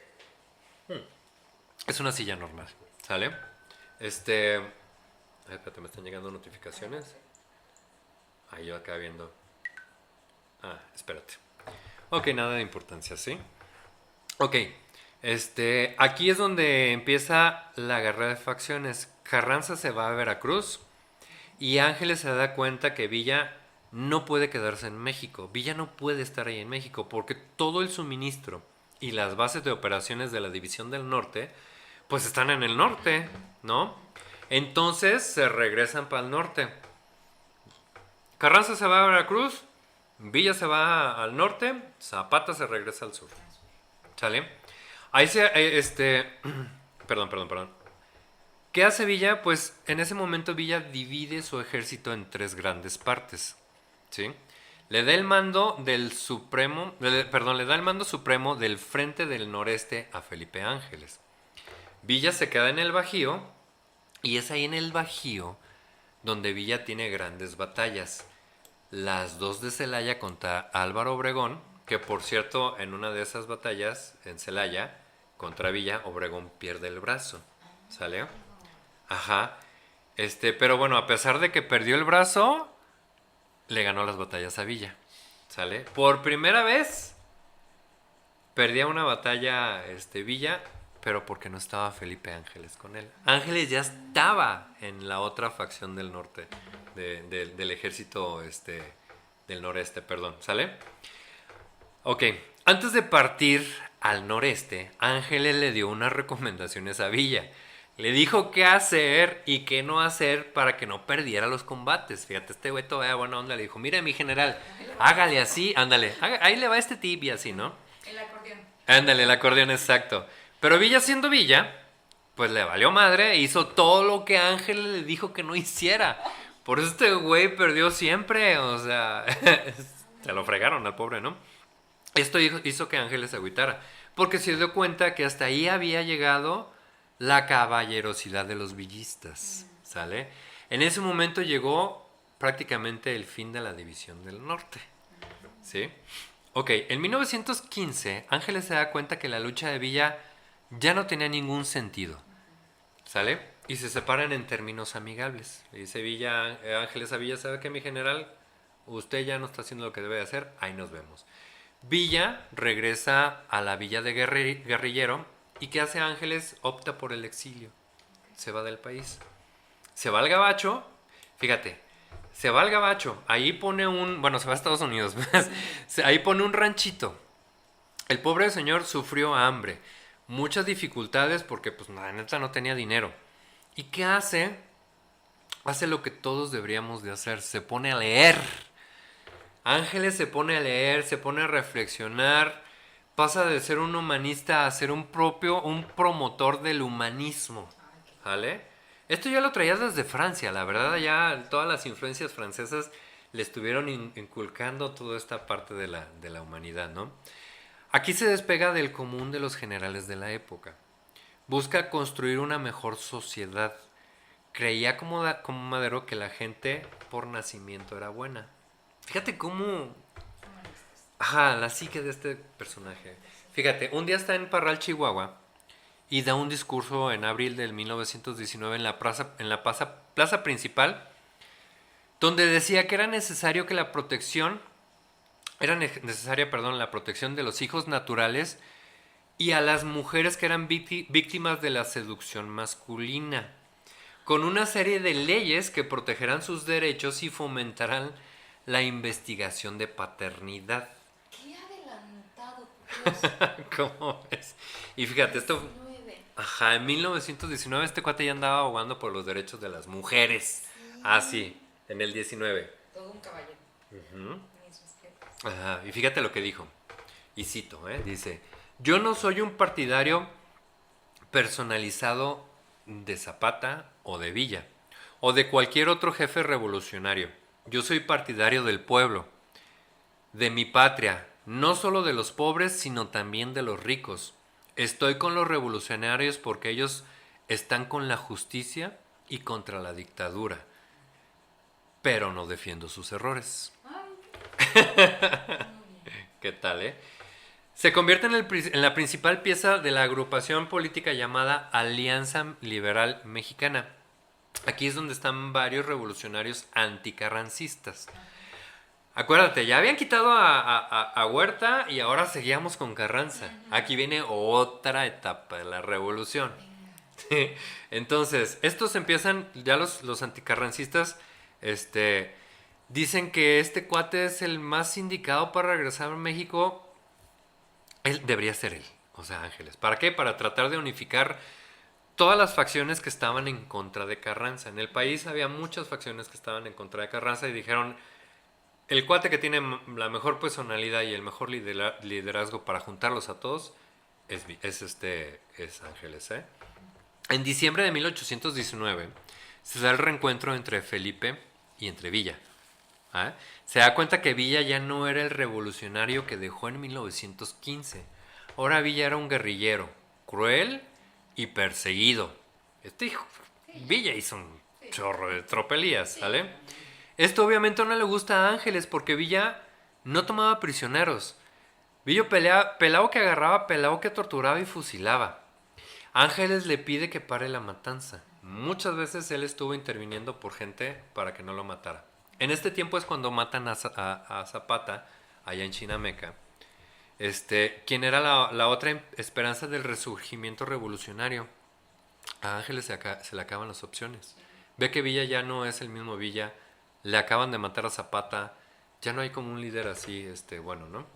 Es una silla normal, ¿sale? Ay, espérate, me están llegando notificaciones. Ahí yo acá viendo. Espérate. Ok, nada de importancia, ¿sí? Ok, aquí es donde empieza la guerra de facciones. Carranza se va a Veracruz y Ángeles se da cuenta que Villa no puede quedarse en México. Villa no puede estar ahí en México porque todo el suministro y las bases de operaciones de la División del Norte pues están en el norte, ¿no? Entonces se regresan para el norte. Carranza se va a Veracruz, Villa se va al norte, Zapata se regresa al sur. ¿Sale? Ahí perdón. ¿Qué hace Villa? Pues en ese momento Villa divide su ejército en tres grandes partes. ¿Sí? Le da el mando le da el mando supremo del frente del noreste a Felipe Ángeles. Villa se queda en el Bajío y es ahí en el Bajío donde Villa tiene grandes batallas. Las dos de Celaya contra Álvaro Obregón, que por cierto en una de esas batallas en Celaya contra Villa, Obregón pierde el brazo. ¿Sale? Ajá. Pero bueno, a pesar de que perdió el brazo, le ganó las batallas a Villa. ¿Sale? Por primera vez perdía una batalla Villa, pero porque no estaba Felipe Ángeles con él. Ángeles ya estaba en la otra facción del norte, del ejército del noreste, perdón, ¿sale? Ok, antes de partir al noreste, Ángeles le dio unas recomendaciones a Villa. Le dijo qué hacer y qué no hacer para que no perdiera los combates. Fíjate, este güey todavía buena onda le dijo, mire mi general, hágale así, ándale, ahí le va este tip y así, ¿no? El acordeón. Ándale, el acordeón exacto. Pero Villa siendo Villa, pues le valió madre e hizo todo lo que Ángel le dijo que no hiciera. Por eso este güey perdió siempre, o sea, se lo fregaron al pobre, ¿no? Esto hizo que Ángeles se agüitara, porque se dio cuenta que hasta ahí había llegado la caballerosidad de los villistas, ¿sale? En ese momento llegó prácticamente el fin de la división del norte, ¿sí? Ok, en 1915 Ángeles se da cuenta que la lucha de Villa ya no tenía ningún sentido, ¿sale? Y se separan en términos amigables. Le dice Ángeles a Villa, ¿sabe qué, mi general? Usted ya no está haciendo lo que debe hacer, ahí nos vemos. Villa regresa a la villa de guerrillero y ¿qué hace Ángeles? Opta por el exilio. Se va del país. Se va al Gabacho, fíjate, se va al Gabacho, ahí pone bueno, se va a Estados Unidos, ahí pone un ranchito. El pobre señor sufrió hambre, muchas dificultades porque pues la neta no tenía dinero. ¿Y qué hace? Hace lo que todos deberíamos de hacer, se pone a leer. Ángeles se pone a leer, se pone a reflexionar, pasa de ser un humanista a ser un promotor del humanismo, ¿vale? Esto ya lo traía desde Francia, la verdad ya todas las influencias francesas le estuvieron inculcando toda esta parte de la humanidad, ¿no? Aquí se despega del común de los generales de la época. Busca construir una mejor sociedad. Creía como Madero que la gente por nacimiento era buena. Fíjate cómo... Ajá, la psique de este personaje. Fíjate, un día está en Parral, Chihuahua, y da un discurso en abril del 1919 en la plaza principal, donde decía que era necesario que la protección... la protección de los hijos naturales y a las mujeres que eran víctimas de la seducción masculina, con una serie de leyes que protegerán sus derechos y fomentarán la investigación de paternidad. Qué adelantado, por Dios. ¿Cómo ves? Y fíjate, esto... 19. Ajá, en 1919 este cuate ya andaba abogando por los derechos de las mujeres. Sí. Ah, sí, en el 19. Todo un caballero. Mis respetos. Ajá, y fíjate lo que dijo. Y cito, dice, yo no soy un partidario personalizado de Zapata o de Villa, o de cualquier otro jefe revolucionario. Yo soy partidario del pueblo, de mi patria, no solo de los pobres, sino también de los ricos. Estoy con los revolucionarios porque ellos están con la justicia y contra la dictadura, pero no defiendo sus errores. ¿Qué tal, Se convierte en la principal pieza de la agrupación política llamada Alianza Liberal Mexicana. Aquí es donde están varios revolucionarios anticarrancistas. Acuérdate, ya habían quitado a Huerta y ahora seguíamos con Carranza. Aquí viene otra etapa de la revolución. Entonces, estos empiezan, ya los anticarrancistas, dicen que este cuate es el más indicado para regresar a México. Él debería ser él, o sea, Ángeles. ¿Para qué? Para tratar de unificar todas las facciones que estaban en contra de Carranza. En el país había muchas facciones que estaban en contra de Carranza y dijeron, el cuate que tiene la mejor personalidad y el mejor liderazgo para juntarlos a todos es Ángeles, En diciembre de 1819 se da el reencuentro entre Felipe y entre Villa. Se da cuenta que Villa ya no era el revolucionario que dejó en 1915. Ahora Villa era un guerrillero, cruel y perseguido. Villa hizo un chorro de tropelías, ¿sale? Esto obviamente no le gusta a Ángeles porque Villa no tomaba prisioneros. Villa pelao que agarraba, pelao que torturaba y fusilaba. Ángeles le pide que pare la matanza. Muchas veces él estuvo interviniendo por gente para que no lo matara. En este tiempo es cuando matan a Zapata, allá en Chinameca, quien era la otra esperanza del resurgimiento revolucionario. A Ángeles se le acaban las opciones. Ve que Villa ya no es el mismo Villa, le acaban de matar a Zapata, ya no hay como un líder así, bueno, ¿no?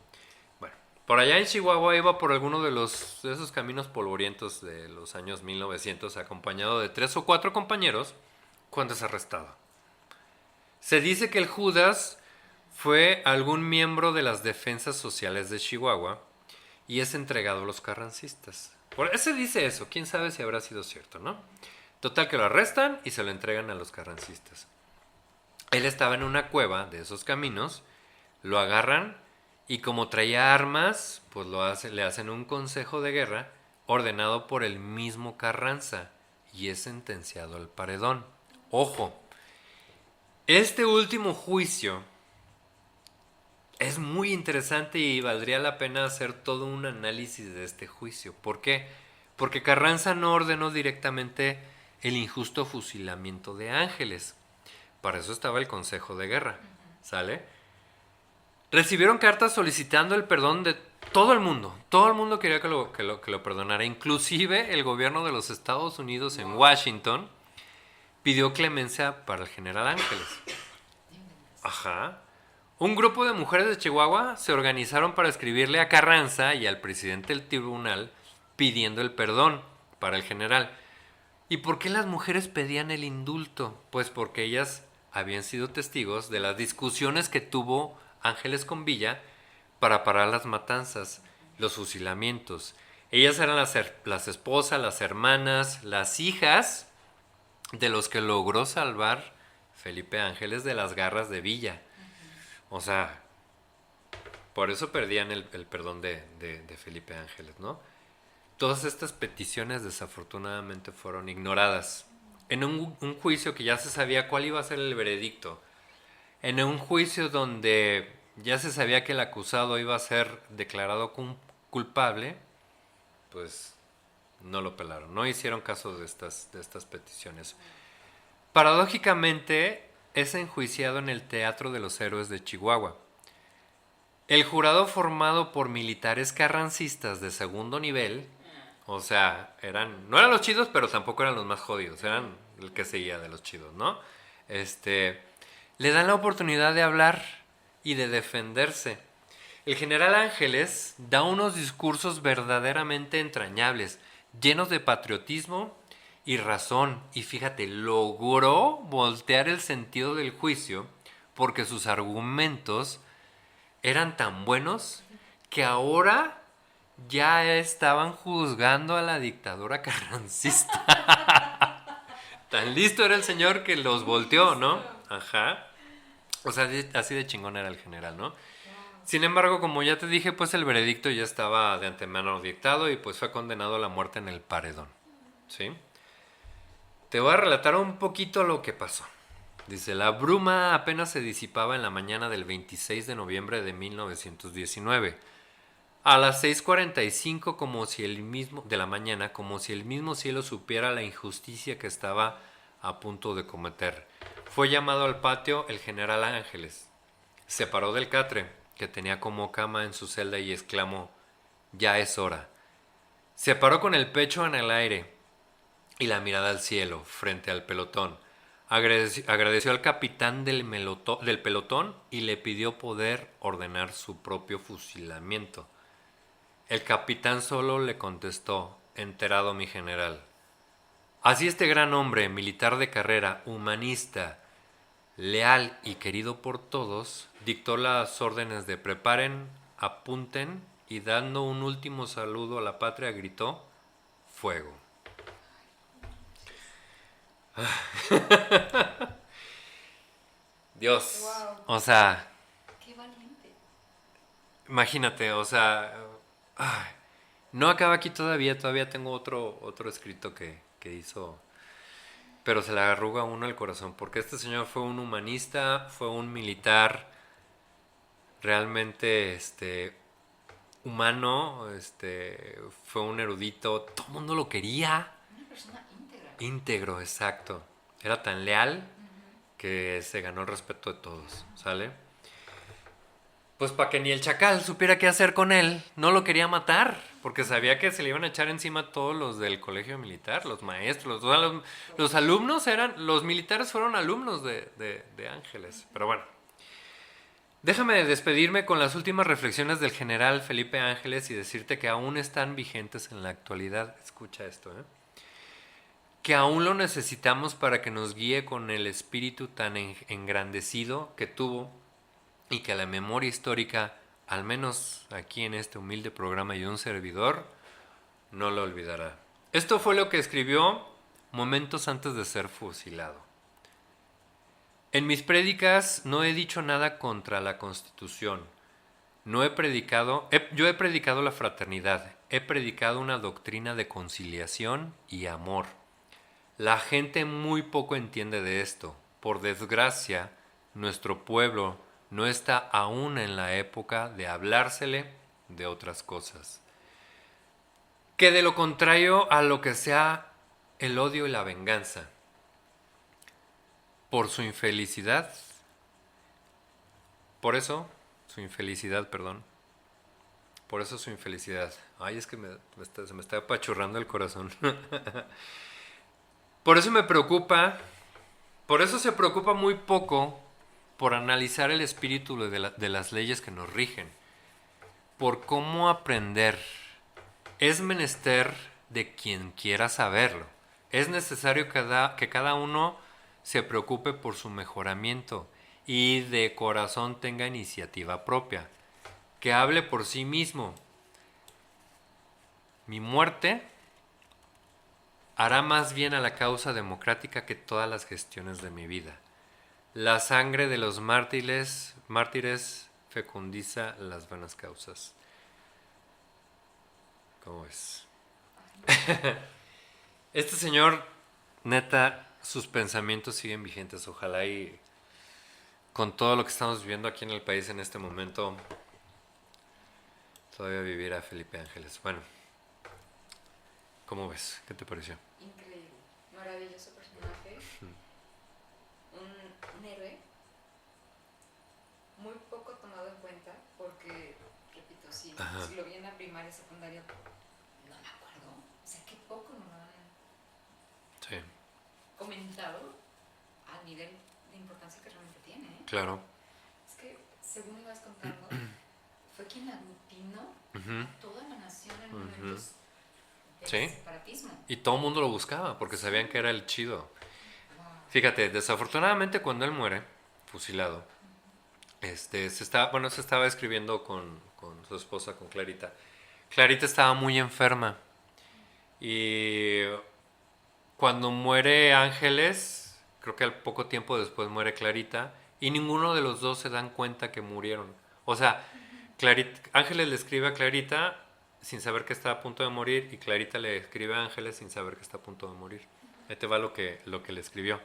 Bueno, por allá en Chihuahua iba por alguno de esos caminos polvorientos de los años 1900, acompañado de 3 o 4 compañeros, cuando es arrestado. Se dice que el Judas fue algún miembro de las defensas sociales de Chihuahua y es entregado a los carrancistas. Por eso dice eso, quién sabe si habrá sido cierto, ¿no? Total que lo arrestan y se lo entregan a los carrancistas. Él estaba en una cueva de esos caminos, lo agarran y como traía armas, pues le hacen un consejo de guerra ordenado por el mismo Carranza y es sentenciado al paredón. Ojo, este último juicio es muy interesante y valdría la pena hacer todo un análisis de este juicio. ¿Por qué? Porque Carranza no ordenó directamente el injusto fusilamiento de Ángeles. Para eso estaba el Consejo de Guerra. ¿Sale? Recibieron cartas solicitando el perdón de todo el mundo. Todo el mundo quería que lo perdonara. Inclusive el gobierno de los Estados Unidos en Washington pidió clemencia para el general Ángeles. Ajá. Un grupo de mujeres de Chihuahua se organizaron para escribirle a Carranza y al presidente del tribunal pidiendo el perdón para el general. ¿Y por qué las mujeres pedían el indulto? Pues porque ellas habían sido testigos de las discusiones que tuvo Ángeles con Villa para parar las matanzas, los fusilamientos. Ellas eran las esposas, las hermanas, las hijas de los que logró salvar Felipe Ángeles de las garras de Villa. O sea, por eso perdían el perdón de Felipe Ángeles, ¿no? Todas estas peticiones desafortunadamente fueron ignoradas. En un juicio que ya se sabía cuál iba a ser el veredicto, en un juicio donde ya se sabía que el acusado iba a ser declarado culpable, pues no lo pelaron, no hicieron caso de estas peticiones. Paradójicamente, es enjuiciado en el Teatro de los Héroes de Chihuahua. El jurado formado por militares carrancistas de segundo nivel, o sea, no eran los chidos, pero tampoco eran los más jodidos, eran el que seguía de los chidos, ¿no? Le dan la oportunidad de hablar y de defenderse. El general Ángeles da unos discursos verdaderamente entrañables, llenos de patriotismo y razón. Y fíjate, logró voltear el sentido del juicio porque sus argumentos eran tan buenos que ahora ya estaban juzgando a la dictadura carrancista. Tan listo era el señor que los volteó, ¿no? Ajá. O sea, así de chingón era el general, ¿no? Sin embargo, como ya te dije, pues el veredicto ya estaba de antemano dictado y pues fue condenado a la muerte en el paredón. ¿Sí? Te voy a relatar un poquito lo que pasó. Dice, la bruma apenas se disipaba en la mañana del 26 de noviembre de 1919. A las 6:45 de la mañana, como si el mismo cielo supiera la injusticia que estaba a punto de cometer. Fue llamado al patio el general Ángeles. Se paró del catre, que tenía como cama en su celda, y exclamó, ya es hora. Se paró con el pecho en el aire y la mirada al cielo, frente al pelotón. Agradeció al capitán del pelotón y le pidió poder ordenar su propio fusilamiento. El capitán solo le contestó, enterado mi general. Así este gran hombre, militar de carrera, humanista, leal y querido por todos, dictó las órdenes de preparen, apunten y dando un último saludo a la patria gritó, fuego. Dios, Wow. o sea, Qué valiente. imagínate, o sea, ay, no acaba aquí todavía tengo otro escrito que hizo, pero se le arruga a uno el corazón, porque este señor fue un humanista, fue un militar realmente humano, fue un erudito, todo el mundo lo quería. Una persona íntegra. Íntegro, exacto. Era tan leal que se ganó el respeto de todos, ¿sale? Pues para que ni el chacal supiera qué hacer con él, no lo quería matar, porque sabía que se le iban a echar encima todos los del colegio militar, los maestros, o sea, los alumnos eran, los militares fueron alumnos de Ángeles, pero bueno. Déjame despedirme con las últimas reflexiones del general Felipe Ángeles y decirte que aún están vigentes en la actualidad. Escucha esto, ¿eh? Que aún lo necesitamos para que nos guíe con el espíritu tan engrandecido que tuvo y que la memoria histórica, al menos aquí en este humilde programa y un servidor, no lo olvidará. Esto fue lo que escribió momentos antes de ser fusilado. En mis prédicas no he dicho nada contra la Constitución. No he predicado, yo he predicado la fraternidad, he predicado una doctrina de conciliación y amor. La gente muy poco entiende de esto. Por desgracia, nuestro pueblo no está aún en la época de hablársele de otras cosas. Que de lo contrario a lo que sea el odio y la venganza. Por su infelicidad, por eso su infelicidad. Ay, es que se me está apachurrando el corazón. Por eso me preocupa, por eso se preocupa muy poco por analizar el espíritu de las leyes que nos rigen, por cómo aprender. Es menester de quien quiera saberlo. Es necesario que cada uno se preocupe por su mejoramiento y de corazón tenga iniciativa propia, que hable por sí mismo. Mi muerte hará más bien a la causa democrática que todas las gestiones de mi vida. La sangre de los mártires fecundiza las buenas causas. ¿Cómo ves? Este señor, neta, sus pensamientos siguen vigentes. Ojalá y con todo lo que estamos viviendo aquí en el país en este momento, todavía viviera Felipe Ángeles. Bueno, ¿cómo ves? ¿Qué te pareció? Increíble, maravilloso personaje, un héroe muy poco tomado en cuenta porque, repito, si lo vi en la primaria, secundaria, no me acuerdo. O sea, qué poco nos han comentado a nivel de importancia que realmente tiene. Claro. Es que, según ibas contando, fue quien aglutinó a toda la nación en momentos de separatismo. Y todo el mundo lo buscaba porque sabían que era el chido. Wow. Fíjate, desafortunadamente cuando él muere, fusilado, se estaba escribiendo con su esposa, con Clarita. Clarita estaba muy enferma. Y cuando muere Ángeles, creo que al poco tiempo después muere Clarita, y ninguno de los dos se dan cuenta que murieron. O sea, Ángeles le escribe a Clarita sin saber que está a punto de morir, y Clarita le escribe a Ángeles sin saber que está a punto de morir. Ahí te va lo que le escribió.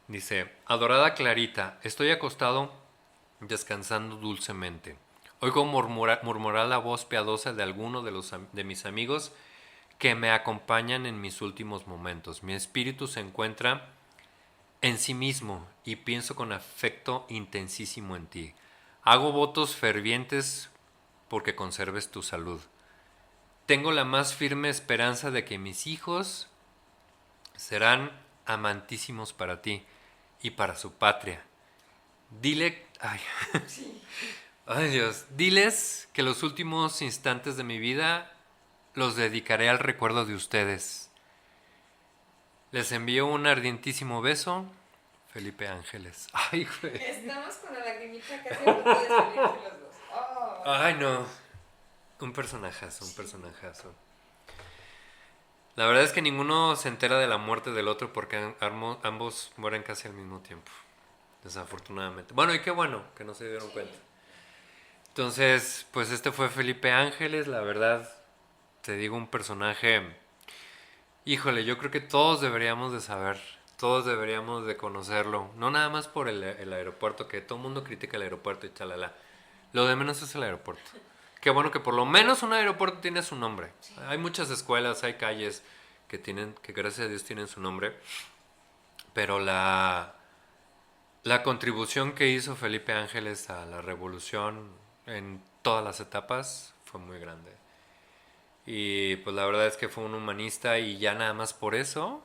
Dice: adorada Clarita, estoy acostado descansando dulcemente. Oigo murmurar la voz piadosa de alguno de mis amigos que me acompañan en mis últimos momentos. Mi espíritu se encuentra en sí mismo y pienso con afecto intensísimo en ti. Hago votos fervientes porque conserves tu salud. Tengo la más firme esperanza de que mis hijos serán amantísimos para ti y para su patria. Ay Dios, diles que los últimos instantes de mi vida los dedicaré al recuerdo de ustedes. Les envío un ardientísimo beso, Felipe Ángeles. Ay, güey. Estamos con la lagrimita casi no puede salir de los dos. Oh. Ay, no. Un personajazo. La verdad es que ninguno se entera de la muerte del otro porque ambos mueren casi al mismo tiempo. Desafortunadamente. Bueno, y qué bueno que no se dieron cuenta. Entonces, pues este fue Felipe Ángeles. La verdad, te digo, un personaje... Híjole, yo creo que todos deberíamos de saber. Todos deberíamos de conocerlo. No nada más por el aeropuerto, que todo el mundo critica el aeropuerto y chalala. Lo de menos es el aeropuerto. Qué bueno que por lo menos un aeropuerto tiene su nombre. Sí. Hay muchas escuelas, hay calles que gracias a Dios tienen su nombre, pero la contribución que hizo Felipe Ángeles a la revolución en todas las etapas fue muy grande. Y pues la verdad es que fue un humanista y ya nada más por eso